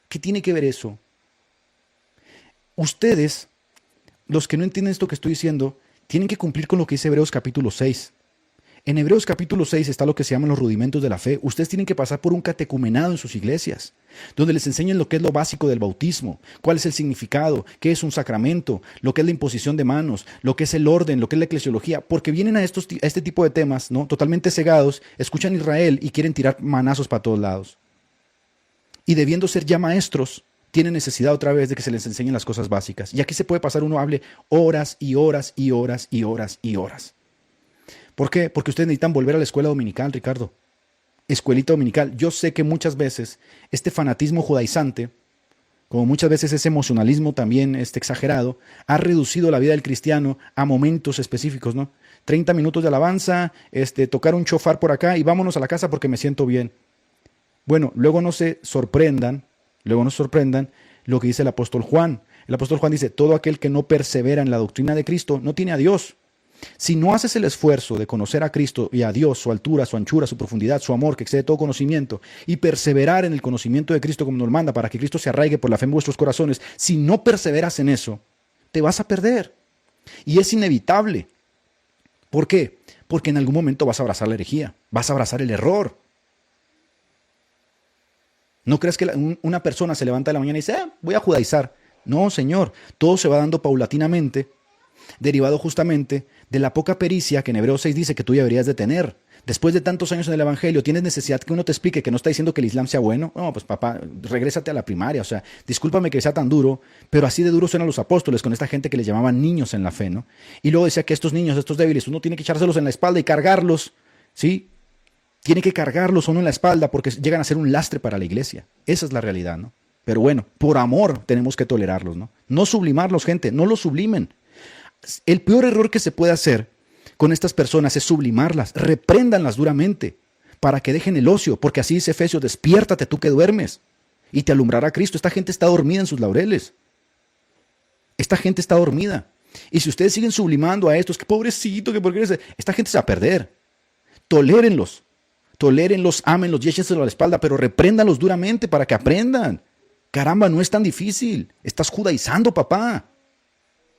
¿Qué tiene que ver eso? Ustedes, los que no entienden esto que estoy diciendo, tienen que cumplir con lo que dice Hebreos capítulo 6. En Hebreos capítulo 6 está lo que se llaman los rudimentos de la fe. Ustedes tienen que pasar por un catecumenado en sus iglesias, donde les enseñen lo que es lo básico del bautismo, cuál es el significado, qué es un sacramento, lo que es la imposición de manos, lo que es el orden, lo que es la eclesiología, porque vienen a este tipo de temas, ¿no?, totalmente cegados, escuchan Israel y quieren tirar manazos para todos lados. Y debiendo ser ya maestros, tienen necesidad otra vez de que se les enseñen las cosas básicas. Y aquí se puede pasar, uno hable horas y horas y horas y horas y horas. ¿Por qué? Porque ustedes necesitan volver a la escuela dominical, Ricardo. Escuelita dominical. Yo sé que muchas veces este fanatismo judaizante, como muchas veces ese emocionalismo también exagerado, ha reducido la vida del cristiano a momentos específicos, ¿no? 30 minutos de alabanza, tocar un shofar por acá y vámonos a la casa porque me siento bien. Bueno, luego no se sorprendan lo que dice el apóstol Juan. El apóstol Juan dice, todo aquel que no persevera en la doctrina de Cristo no tiene a Dios. Si no haces el esfuerzo de conocer a Cristo y a Dios, su altura, su anchura, su profundidad, su amor, que excede todo conocimiento, y perseverar en el conocimiento de Cristo como nos manda, para que Cristo se arraigue por la fe en vuestros corazones, si no perseveras en eso, te vas a perder. Y es inevitable. ¿Por qué? Porque en algún momento vas a abrazar la herejía, vas a abrazar el error. ¿No crees que una persona se levanta de la mañana y dice, voy a judaizar? No, Señor, todo se va dando paulatinamente, derivado justamente de la poca pericia que en Hebreos 6 dice que tú ya deberías de tener. Después de tantos años en el Evangelio, ¿tienes necesidad que uno te explique que no está diciendo que el Islam sea bueno? No, pues papá, regrésate a la primaria, o sea, discúlpame que sea tan duro, pero así de duros eran los apóstoles con esta gente que les llamaban niños en la fe, ¿no? Y luego decía que estos niños, estos débiles, uno tiene que echárselos en la espalda y cargarlos, ¿sí? Tiene que cargarlos uno en la espalda porque llegan a ser un lastre para la iglesia. Esa es la realidad, ¿no? Pero bueno, por amor tenemos que tolerarlos, ¿no? No sublimarlos, gente, no los sublimen. El peor error que se puede hacer con estas personas es sublimarlas, repréndanlas duramente para que dejen el ocio, porque así dice Efesios, despiértate tú que duermes y te alumbrará Cristo. Esta gente está dormida en sus laureles. Esta gente está dormida. Y si ustedes siguen sublimando a estos, que pobrecito, que por qué esta gente se va a perder. Tolérenlos, ámenlos y échenselo a la espalda, pero repréndanlos duramente para que aprendan. Caramba, no es tan difícil. Estás judaizando, papá.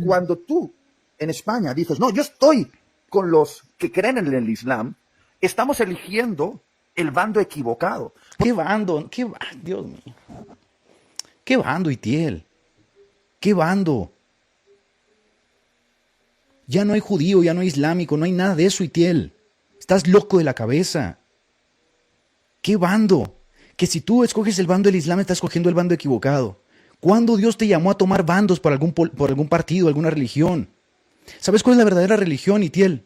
Cuando tú en España dices, no, yo estoy con los que creen en el Islam, estamos eligiendo el bando equivocado. ¿Qué bando? Dios mío. ¿Qué bando, Itiel? ¿Qué bando? Ya no hay judío, ya no hay islámico, no hay nada de eso, Itiel. Estás loco de la cabeza. ¿Qué bando? Que si tú escoges el bando del Islam, estás escogiendo el bando equivocado. ¿Cuándo Dios te llamó a tomar bandos por algún partido, alguna religión? ¿Sabes cuál es la verdadera religión, Itiel?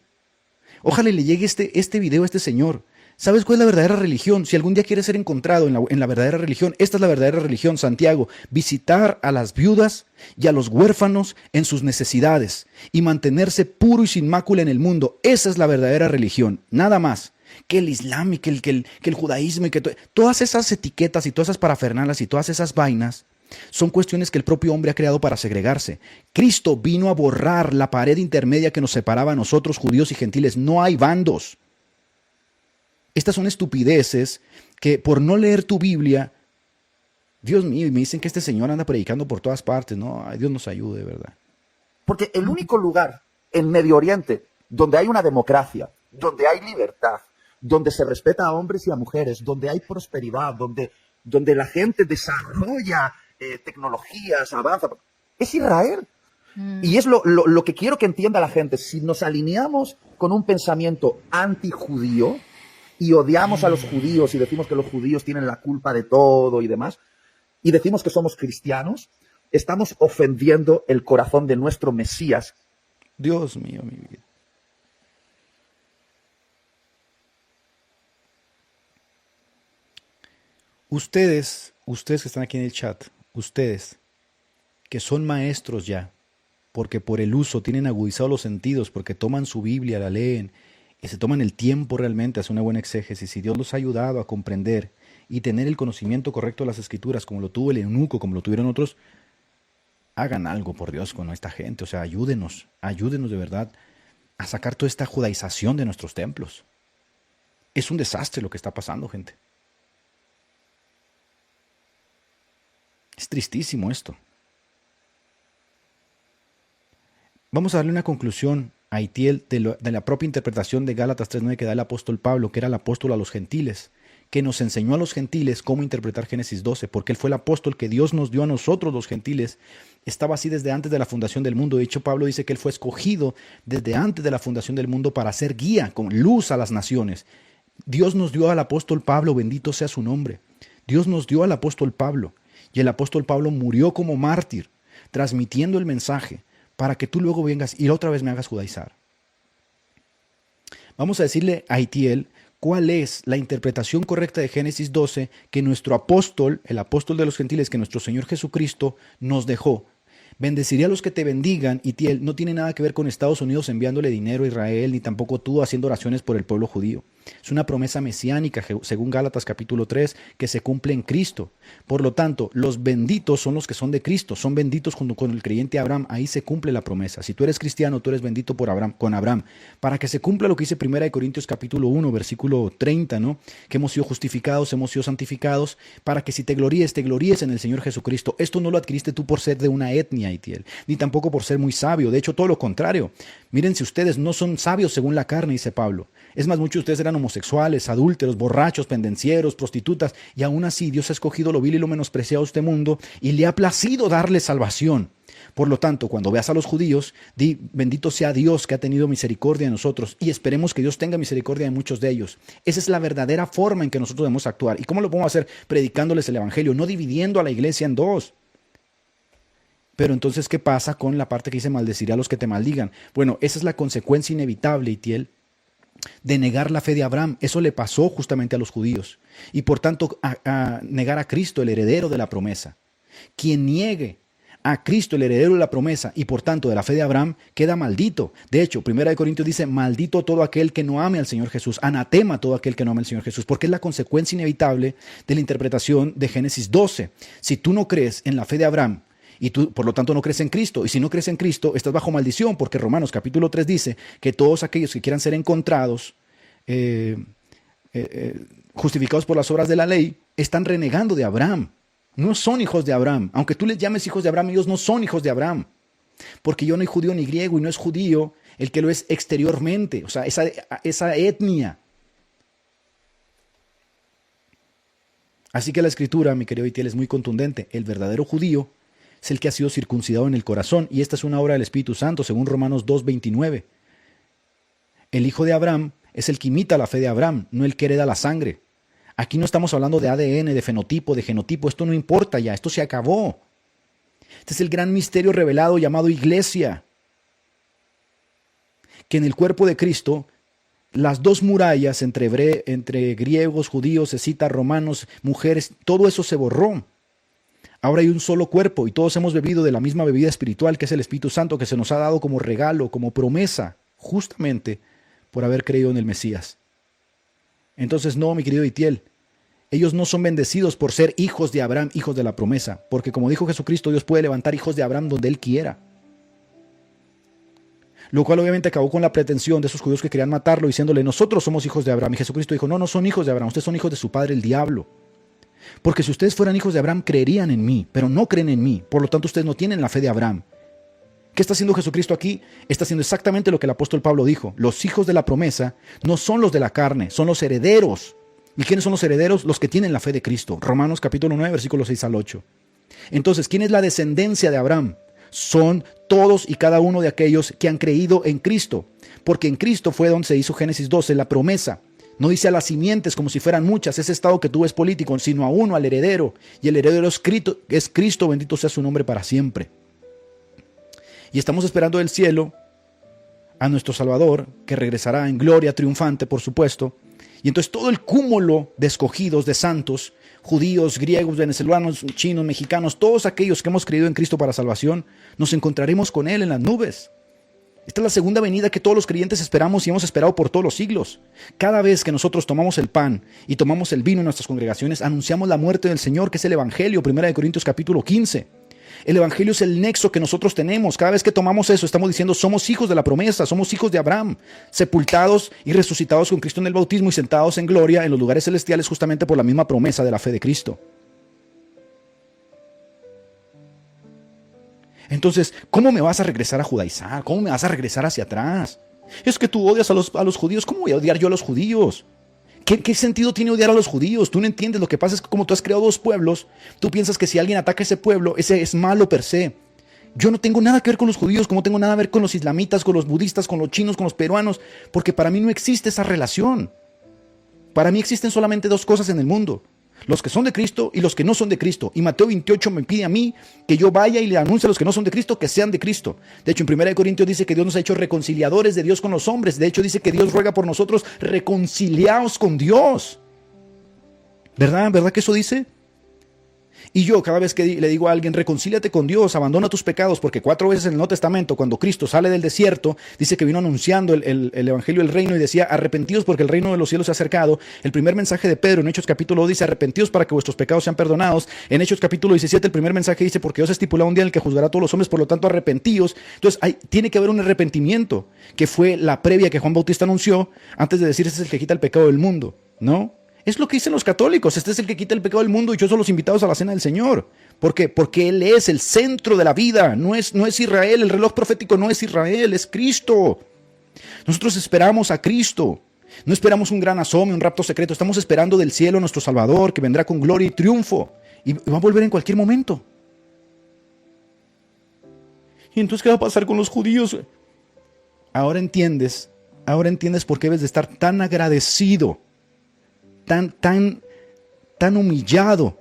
Ojalá le llegue este video a este señor. ¿Sabes cuál es la verdadera religión? Si algún día quieres ser encontrado en la verdadera religión, esta es la verdadera religión, Santiago. Visitar a las viudas y a los huérfanos en sus necesidades y mantenerse puro y sin mácula en el mundo. Esa es la verdadera religión, nada más. Que el Islam y que el judaísmo y que todas esas etiquetas y todas esas parafernalas y todas esas vainas son cuestiones que el propio hombre ha creado para segregarse. Cristo vino a borrar la pared intermedia que nos separaba a nosotros, judíos y gentiles. No hay bandos. Estas son estupideces que por no leer tu Biblia, Dios mío, y me dicen que este señor anda predicando por todas partes. No, ay, Dios nos ayude, ¿verdad? Porque el único lugar en Medio Oriente donde hay una democracia, donde hay libertad, donde se respeta a hombres y a mujeres, donde hay prosperidad, donde la gente desarrolla tecnologías, avanza, es Israel. Y es lo que quiero que entienda la gente. Si nos alineamos con un pensamiento antijudío y odiamos a los judíos y decimos que los judíos tienen la culpa de todo y demás, y decimos que somos cristianos, estamos ofendiendo el corazón de nuestro Mesías. Dios mío, mi vida. Ustedes que están aquí en el chat, ustedes que son maestros ya, porque por el uso tienen agudizados los sentidos, porque toman su Biblia, la leen, y se toman el tiempo realmente a hacer una buena exégesis, y Dios los ha ayudado a comprender y tener el conocimiento correcto de las Escrituras, como lo tuvo el eunuco, como lo tuvieron otros, hagan algo, por Dios, con esta gente. O sea, ayúdenos de verdad a sacar toda esta judaización de nuestros templos. Es un desastre lo que está pasando, gente. Es tristísimo esto. Vamos a darle una conclusión a Itiel de la propia interpretación de Gálatas 3:9 que da el apóstol Pablo, que era el apóstol a los gentiles, que nos enseñó a los gentiles cómo interpretar Génesis 12, porque él fue el apóstol que Dios nos dio a nosotros los gentiles. Estaba así desde antes de la fundación del mundo. De hecho, Pablo dice que él fue escogido desde antes de la fundación del mundo para ser guía, con luz a las naciones. Dios nos dio al apóstol Pablo, bendito sea su nombre. Dios nos dio al apóstol Pablo. Y el apóstol Pablo murió como mártir, transmitiendo el mensaje, para que tú luego vengas y otra vez me hagas judaizar. Vamos a decirle a Itiel cuál es la interpretación correcta de Génesis 12 que nuestro apóstol, el apóstol de los gentiles, que nuestro Señor Jesucristo nos dejó. Bendeciré a los que te bendigan, Itiel, no tiene nada que ver con Estados Unidos enviándole dinero a Israel, ni tampoco tú haciendo oraciones por el pueblo judío. Es una promesa mesiánica, según Gálatas capítulo 3, que se cumple en Cristo. Por lo tanto, los benditos son los que son de Cristo, son benditos junto con el creyente Abraham. Ahí se cumple la promesa. Si tú eres cristiano, tú eres bendito por Abraham, con Abraham. Para que se cumpla lo que dice 1 Corintios capítulo 1, versículo 30, ¿no? Que hemos sido justificados, hemos sido santificados, para que si te gloríes en el Señor Jesucristo. Esto no lo adquiriste tú por ser de una etnia, Itiel, ni tampoco por ser muy sabio. De hecho, todo lo contrario. Miren, si ustedes no son sabios según la carne, dice Pablo. Es más, muchos de ustedes eran homosexuales, adúlteros, borrachos, pendencieros, prostitutas, y aún así Dios ha escogido lo vil y lo menospreciado de este mundo y le ha placido darle salvación. Por lo tanto, cuando veas a los judíos, di, bendito sea Dios que ha tenido misericordia de nosotros, y esperemos que Dios tenga misericordia de muchos de ellos. Esa es la verdadera forma en que nosotros debemos actuar. ¿Y cómo lo podemos hacer? Predicándoles el evangelio, no dividiendo a la iglesia en dos. Pero entonces, ¿qué pasa con la parte que dice maldeciré a los que te maldigan? Bueno, esa es la consecuencia inevitable, Itiel, de negar la fe de Abraham. Eso le pasó justamente a los judíos. Y por tanto, a negar a Cristo, el heredero de la promesa. Quien niegue a Cristo, el heredero de la promesa, y por tanto de la fe de Abraham, queda maldito. De hecho, 1 Corintios dice, maldito todo aquel que no ame al Señor Jesús, anatema todo aquel que no ame al Señor Jesús, porque es la consecuencia inevitable de la interpretación de Génesis 12. Si tú no crees en la fe de Abraham, y tú, por lo tanto, no crees en Cristo. Y si no crees en Cristo, estás bajo maldición, porque Romanos capítulo 3 dice que todos aquellos que quieran ser encontrados, justificados por las obras de la ley, están renegando de Abraham. No son hijos de Abraham. Aunque tú les llames hijos de Abraham, ellos no son hijos de Abraham. Porque yo no soy judío ni griego, y no es judío el que lo es exteriormente, o sea, esa etnia. Así que la escritura, mi querido Itiel, es muy contundente. El verdadero judío es el que ha sido circuncidado en el corazón, y esta es una obra del Espíritu Santo, según Romanos 2:29. El hijo de Abraham es el que imita la fe de Abraham, no el que hereda la sangre. Aquí no estamos hablando de ADN, de fenotipo, de genotipo, esto no importa ya, esto se acabó. Este es el gran misterio revelado llamado iglesia, que en el cuerpo de Cristo, las dos murallas entre griegos, judíos, escitas, romanos, mujeres, todo eso se borró. Ahora hay un solo cuerpo y todos hemos bebido de la misma bebida espiritual que es el Espíritu Santo, que se nos ha dado como regalo, como promesa, justamente por haber creído en el Mesías. Entonces no, mi querido Itiel, ellos no son bendecidos por ser hijos de Abraham, hijos de la promesa, porque como dijo Jesucristo, Dios puede levantar hijos de Abraham donde Él quiera. Lo cual obviamente acabó con la pretensión de esos judíos que querían matarlo, diciéndole, nosotros somos hijos de Abraham. Y Jesucristo dijo, no, no son hijos de Abraham, ustedes son hijos de su padre el diablo. Porque si ustedes fueran hijos de Abraham, creerían en mí, pero no creen en mí. Por lo tanto, ustedes no tienen la fe de Abraham. ¿Qué está haciendo Jesucristo aquí? Está haciendo exactamente lo que el apóstol Pablo dijo. Los hijos de la promesa no son los de la carne, son los herederos. ¿Y quiénes son los herederos? Los que tienen la fe de Cristo. Romanos capítulo 9, versículos 6 al 8. Entonces, ¿quién es la descendencia de Abraham? Son todos y cada uno de aquellos que han creído en Cristo. Porque en Cristo fue donde se hizo Génesis 12, la promesa. No dice a las simientes como si fueran muchas, ese estado que tú ves político, sino a uno, al heredero. Y el heredero es Cristo, bendito sea su nombre para siempre. Y estamos esperando del cielo a nuestro Salvador, que regresará en gloria triunfante, por supuesto. Y entonces todo el cúmulo de escogidos, de santos, judíos, griegos, venezolanos, chinos, mexicanos, todos aquellos que hemos creído en Cristo para salvación, nos encontraremos con Él en las nubes. Esta es la segunda venida que todos los creyentes esperamos y hemos esperado por todos los siglos. Cada vez que nosotros tomamos el pan y tomamos el vino en nuestras congregaciones, anunciamos la muerte del Señor, que es el Evangelio, 1 Corintios capítulo 15. El Evangelio es el nexo que nosotros tenemos. Cada vez que tomamos eso, estamos diciendo, somos hijos de la promesa, somos hijos de Abraham, sepultados y resucitados con Cristo en el bautismo y sentados en gloria en los lugares celestiales justamente por la misma promesa de la fe de Cristo. Entonces, ¿cómo me vas a regresar a judaizar? ¿Cómo me vas a regresar hacia atrás? Es que tú odias a los judíos. ¿Cómo voy a odiar yo a los judíos? ¿Qué sentido tiene odiar a los judíos? Tú no entiendes. Lo que pasa es que como tú has creado dos pueblos, tú piensas que si alguien ataca ese pueblo, ese es malo per se. Yo no tengo nada que ver con los judíos, como tengo nada que ver con los islamitas, con los budistas, con los chinos, con los peruanos, porque para mí no existe esa relación. Para mí existen solamente dos cosas en el mundo. Los que son de Cristo y los que no son de Cristo. Y Mateo 28 me pide a mí que yo vaya y le anuncie a los que no son de Cristo que sean de Cristo. De hecho, en 1 Corintios dice que Dios nos ha hecho reconciliadores de Dios con los hombres. De hecho, dice que Dios ruega por nosotros, reconciliaos con Dios. ¿Verdad? ¿Verdad que eso dice? Y yo cada vez que le digo a alguien, reconcíliate con Dios, abandona tus pecados, porque 4 veces en el Nuevo Testamento, cuando Cristo sale del desierto, dice que vino anunciando el Evangelio del Reino y decía, arrepentidos porque el reino de los cielos se ha acercado. El primer mensaje de Pedro en Hechos capítulo 2 dice, arrepentidos para que vuestros pecados sean perdonados. En Hechos capítulo 17 el primer mensaje dice, porque Dios estipuló un día en el que juzgará a todos los hombres, por lo tanto arrepentíos. Entonces tiene que haber un arrepentimiento, que fue la previa que Juan Bautista anunció antes de decir, este es el que quita el pecado del mundo, ¿no? Es lo que dicen los católicos, este es el que quita el pecado del mundo y yo soy los invitados a la cena del Señor. ¿Por qué? Porque Él es el centro de la vida, no es Israel, el reloj profético no es Israel, es Cristo. Nosotros esperamos a Cristo, no esperamos un gran asome, un rapto secreto, estamos esperando del cielo a nuestro Salvador, que vendrá con gloria y triunfo, y va a volver en cualquier momento. ¿Y entonces qué va a pasar con los judíos? Ahora entiendes por qué debes de estar tan agradecido, tan humillado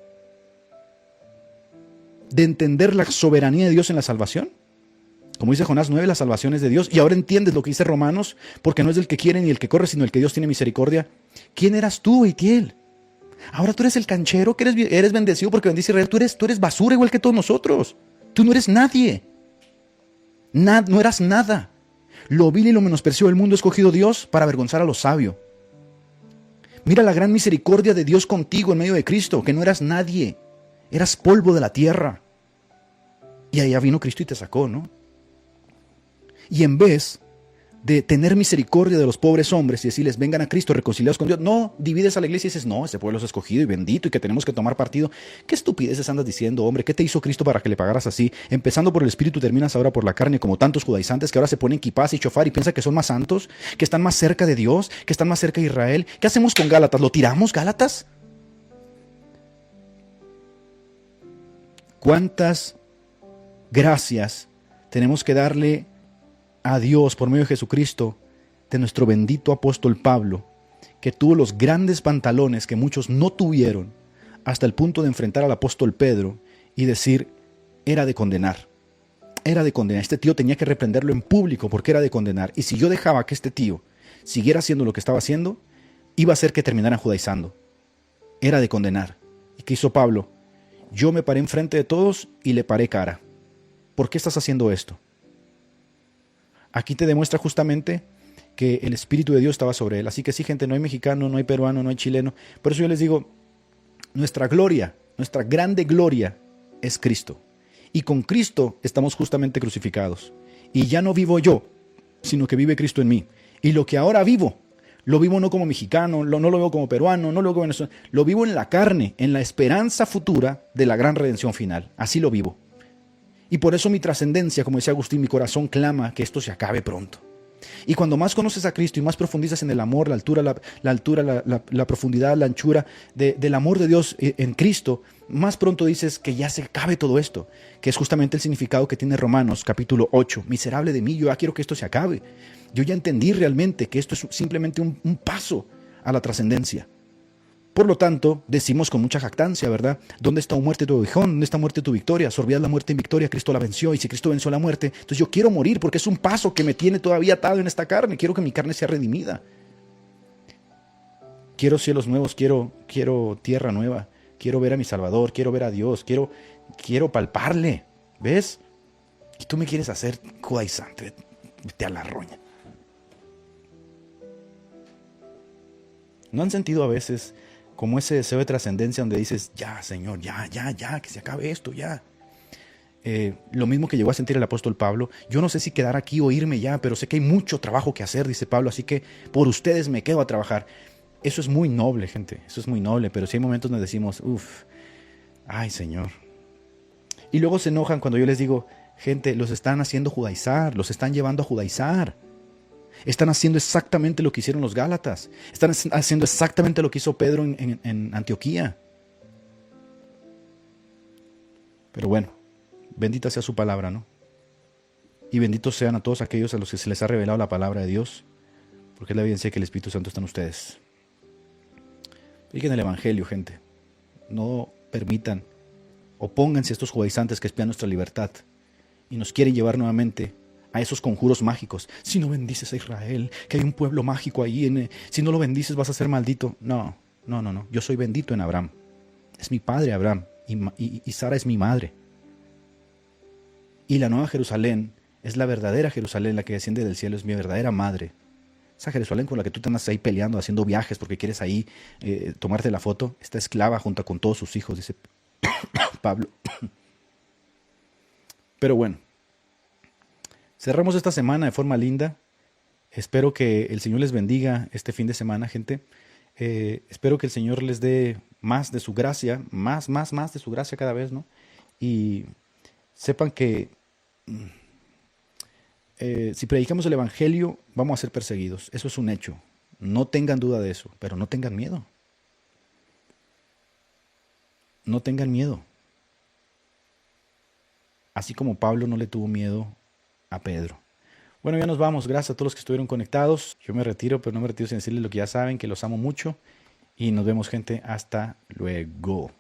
de entender la soberanía de Dios en la salvación. Como dice Jonás 9, la salvación es de Dios. Y ahora entiendes lo que dice Romanos, porque no es del que quiere ni el que corre, sino el que Dios tiene misericordia. ¿Quién eras tú, Itiel? Ahora tú eres el canchero, que eres bendecido porque bendice Israel. Tú eres basura igual que todos nosotros. Tú no eres nadie. No eras nada. Lo vil y lo menospreciado del mundo ha escogido Dios para avergonzar a lo sabio. Mira la gran misericordia de Dios contigo en medio de Cristo, que no eras nadie, eras polvo de la tierra. Y allá vino Cristo y te sacó, ¿no? Y en vez de tener misericordia de los pobres hombres y decirles, vengan a Cristo, reconciliados con Dios, no, divides a la iglesia y dices, no, ese pueblo es escogido y bendito y que tenemos que tomar partido. ¿Qué estupideces andas diciendo, hombre? ¿Qué te hizo Cristo para que le pagaras así? Empezando por el espíritu, terminas ahora por la carne, como tantos judaizantes que ahora se ponen kipás y chofar y piensan que son más santos, que están más cerca de Dios, que están más cerca de Israel. ¿Qué hacemos con Gálatas? ¿Lo tiramos, Gálatas? ¿Cuántas gracias tenemos que darle a Dios por medio de Jesucristo, de nuestro bendito apóstol Pablo, que tuvo los grandes pantalones que muchos no tuvieron, hasta el punto de enfrentar al apóstol Pedro y decir, era de condenar. Era de condenar. Este tío tenía que reprenderlo en público porque era de condenar. Y si yo dejaba que este tío siguiera haciendo lo que estaba haciendo, iba a hacer que terminaran judaizando. Era de condenar. ¿Y qué hizo Pablo? Yo me paré enfrente de todos y le paré cara. ¿Por qué estás haciendo esto? Aquí te demuestra justamente que el Espíritu de Dios estaba sobre él. Así que sí, gente, no hay mexicano, no hay peruano, no hay chileno. Por eso yo les digo, nuestra gloria, nuestra grande gloria es Cristo. Y con Cristo estamos justamente crucificados. Y ya no vivo yo, sino que vive Cristo en mí. Y lo que ahora vivo, lo vivo no como mexicano, no lo vivo como peruano, no lo vivo como venezolano. Lo vivo en la carne, en la esperanza futura de la gran redención final. Así lo vivo. Y por eso mi trascendencia, como decía Agustín, mi corazón clama que esto se acabe pronto. Y cuando más conoces a Cristo y más profundizas en el amor, la profundidad, la anchura del amor de Dios en Cristo, más pronto dices que ya se acabe todo esto, que es justamente el significado que tiene Romanos capítulo 8. Miserable de mí, yo ya quiero que esto se acabe. Yo ya entendí realmente que esto es simplemente un paso a la trascendencia. Por lo tanto, decimos con mucha jactancia, ¿verdad? ¿Dónde está muerte tu aguijón? ¿Dónde está muerte tu victoria? Sorbías la muerte en victoria, Cristo la venció. Y si Cristo venció la muerte, entonces yo quiero morir porque es un paso que me tiene todavía atado en esta carne. Quiero que mi carne sea redimida. Quiero cielos nuevos, quiero tierra nueva. Quiero ver a mi Salvador, quiero ver a Dios, quiero palparle. ¿Ves? Y tú me quieres hacer judaizante. Vete a la roña. ¿No han sentido a veces como ese deseo de trascendencia donde dices, ya, Señor, ya, que se acabe esto, ya? Lo mismo que llegó a sentir el apóstol Pablo. Yo no sé si quedar aquí o irme ya, pero sé que hay mucho trabajo que hacer, dice Pablo, así que por ustedes me quedo a trabajar. Eso es muy noble, gente, eso es muy noble, pero sí hay momentos donde decimos, ay, Señor. Y luego se enojan cuando yo les digo, gente, los están haciendo judaizar, los están llevando a judaizar. Están haciendo exactamente lo que hicieron los Gálatas. Están haciendo exactamente lo que hizo Pedro en Antioquía. Pero bueno, bendita sea su palabra, ¿no? Y benditos sean a todos aquellos a los que se les ha revelado la palabra de Dios, porque es la evidencia de que el Espíritu Santo está en ustedes. Prediquen el Evangelio, gente. no permitan, opónganse a estos judaizantes que espían nuestra libertad y nos quieren llevar nuevamente a esos conjuros mágicos. Si no bendices a Israel, que hay un pueblo mágico ahí, si no lo bendices vas a ser maldito. No. Yo soy bendito en Abraham. Es mi padre Abraham y Sara es mi madre. Y la nueva Jerusalén es la verdadera Jerusalén, la que desciende del cielo, es mi verdadera madre. Esa Jerusalén con la que tú te andas ahí peleando, haciendo viajes porque quieres ahí tomarte la foto, está esclava junto con todos sus hijos, dice Pablo. Pero bueno, cerramos esta semana de forma linda. Espero que el Señor les bendiga este fin de semana, gente. Espero que el Señor les dé más de su gracia, más de su gracia cada vez, ¿no? Y sepan que si predicamos el Evangelio, vamos a ser perseguidos. Eso es un hecho. No tengan duda de eso, pero no tengan miedo. No tengan miedo. Así como Pablo no le tuvo miedo a Pedro. Bueno, ya nos vamos. Gracias a todos los que estuvieron conectados. Yo me retiro, pero no me retiro sin decirles lo que ya saben, que los amo mucho. Y nos vemos, gente. Hasta luego.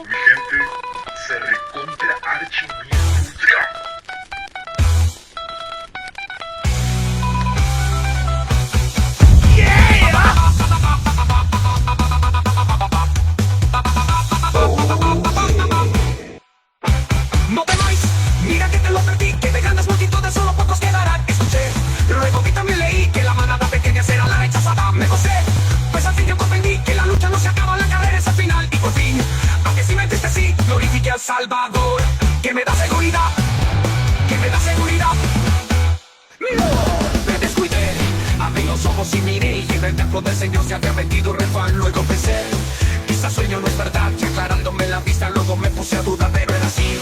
Mi gente se recontra archinutrió. No temáis, mira que te lo advertí, que de grandes multitudes solo pocos quedarán. Escuché, luego vi también leí que la manada pequeña será la rechazada. Me gocé, pues al fin yo comprendí que la lucha no se acaba, la carrera es al final. Y por fin, aunque si me entristecí, glorifique al Salvador, que me da seguridad, que me da seguridad. Me descuidé, abrí los ojos y miré, y en el templo del Señor se había metido refán. Luego pensé, quizás sueño no es verdad, y aclarándome la vista luego me puse a dudar, pero era así.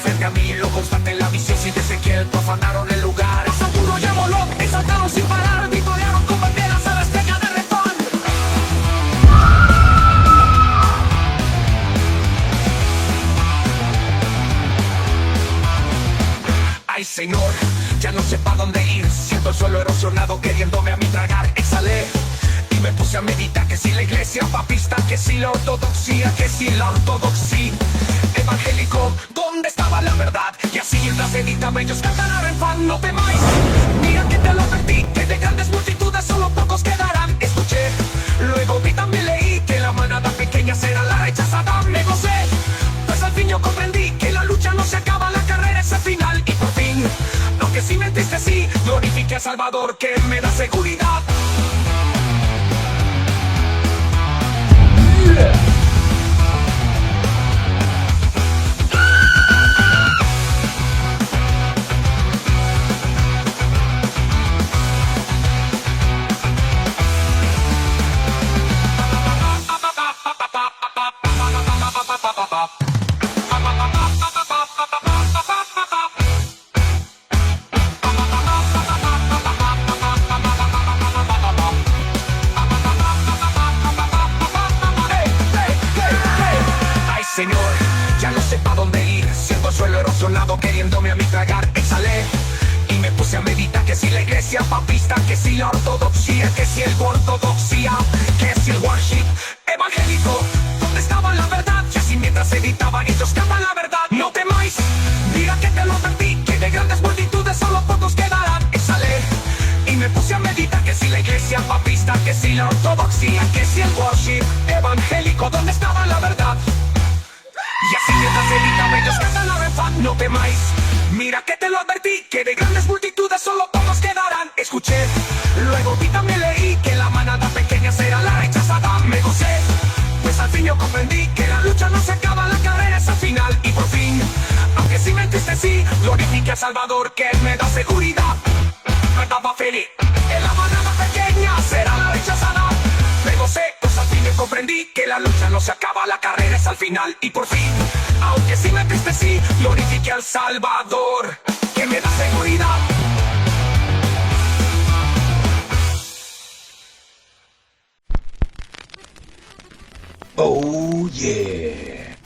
Frente a mí lo constaté en la visión, sin Ezequiel profanaron el lugar. El Saturno ya voló, exaltaron sin parar, victoriaron con banderas a la estrella de refán. Ay Señor, ya no sé para dónde ir, siento el suelo erosionado queriéndome a mí tragar. Exhalé y me puse a meditar, que si la iglesia papista, que si la ortodoxia, que si la ortodoxia evangélico, ¿dónde estaba la verdad? Y así mientras editaba ellos cantarán en fan. No temáis, mira que te lo advertí, que de grandes multitudes solo pocos quedarán. Escuché, luego vi también leí que la manada pequeña será la rechazada. Me gocé, pues al fin yo comprendí que la lucha no se acaba, la carrera es el final. Y por fin, aunque sí me entristecí, glorifique a Salvador, que me da seguridad. Señor, ya no sé para dónde ir, siento el suelo erosionado queriéndome a mí tragar. Exhalé y me puse a meditar, que si la iglesia papista, que si la ortodoxia, que si el ortodoxia, que si el worship evangélico, ¿dónde estaba la verdad? Y así mientras editaban ellos cantan la verdad. No temáis, mira que te lo advertí, que de grandes multitudes solo pocos quedarán. Exhalé y me puse a meditar, que si la iglesia papista, que si la ortodoxia, que si el worship evangélico, ¿dónde estaba la verdad? Y así mientras editaba ellos cantan la refán. No temáis, mira que te lo advertí, que de grandes multitudes solo pocos quedarán. Escuché, luego vi también leí que la manada pequeña será la rechazada. Me gocé, pues al fin yo comprendí que la lucha no se acaba, la carrera es al final. Y por fin, aunque sí me entristecí, glorifique a Salvador, que me da seguridad. Cantaba feliz, que la manada pequeña será la rechazada. Me gocé, pues al fin yo comprendí que la lucha no se acaba, la carrera es al final. Y por fin, aunque sí me entristecí, glorifique al Salvador, que me da seguridad. Oh yeah.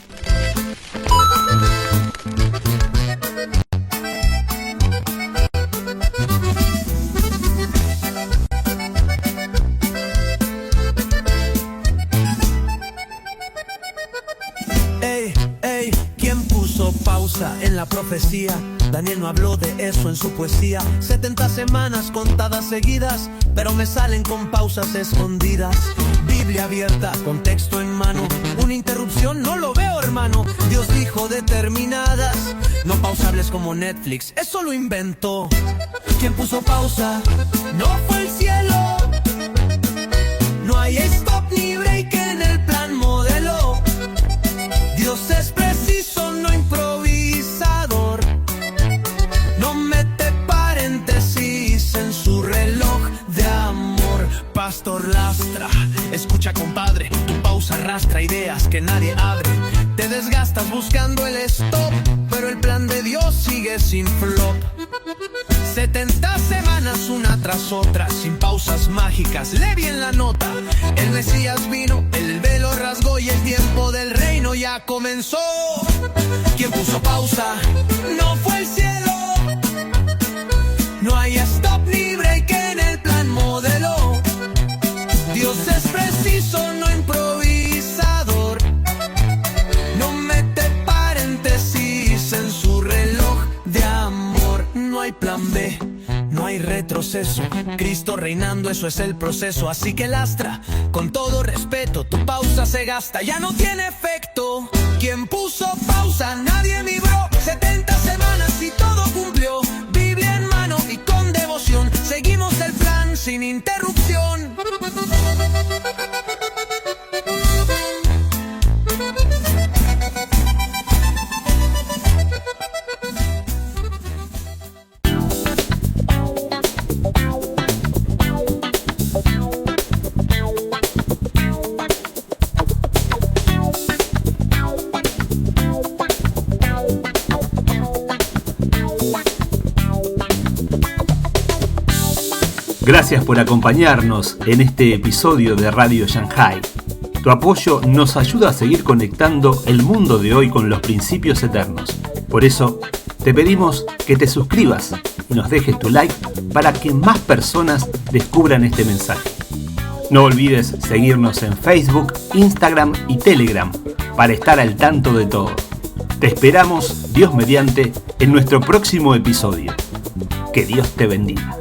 puso pausa en la profecía? Daniel no habló de eso en su poesía. 70 semanas contadas seguidas, pero me salen con pausas escondidas. Biblia abierta, con texto en mano. Una interrupción no lo veo, hermano. Dios dijo determinadas, no pausables como Netflix, eso lo inventó. ¿Quién puso pausa? No fue el cielo. No hay stop ni break en el plan modelo. Dios es preciso, no improvisador. No mete paréntesis en su reloj de amor. Pastor Lastra, escucha compadre, tu pausa arrastra ideas que nadie abre. Te desgastas buscando el stop, pero el plan de Dios sigue sin flop. 70 semanas una tras otra, sin pausas mágicas, lee bien la nota. El Mesías vino, el velo rasgó y el tiempo del reino ya comenzó. ¿Quién puso pausa? No fue el cielo. No hay stop ni break en el plan modelo. Dios es preciso, no improvisador. No mete paréntesis en su reloj de amor. No hay plan B, no hay retroceso. Cristo reinando, eso es el proceso. Así que lastra, con todo respeto, tu pausa se gasta, ya no tiene efecto. ¿Quién puso pausa? Nadie vibró. 70 semanas y todo cumplió. Biblia en mano y con devoción, seguimos el plan sin interrupción. Gracias por acompañarnos en este episodio de Radio Shanghai. Tu apoyo nos ayuda a seguir conectando el mundo de hoy con los principios eternos. Por eso, te pedimos que te suscribas y nos dejes tu like para que más personas descubran este mensaje. No olvides seguirnos en Facebook, Instagram y Telegram para estar al tanto de todo. Te esperamos, Dios mediante, en nuestro próximo episodio. Que Dios te bendiga.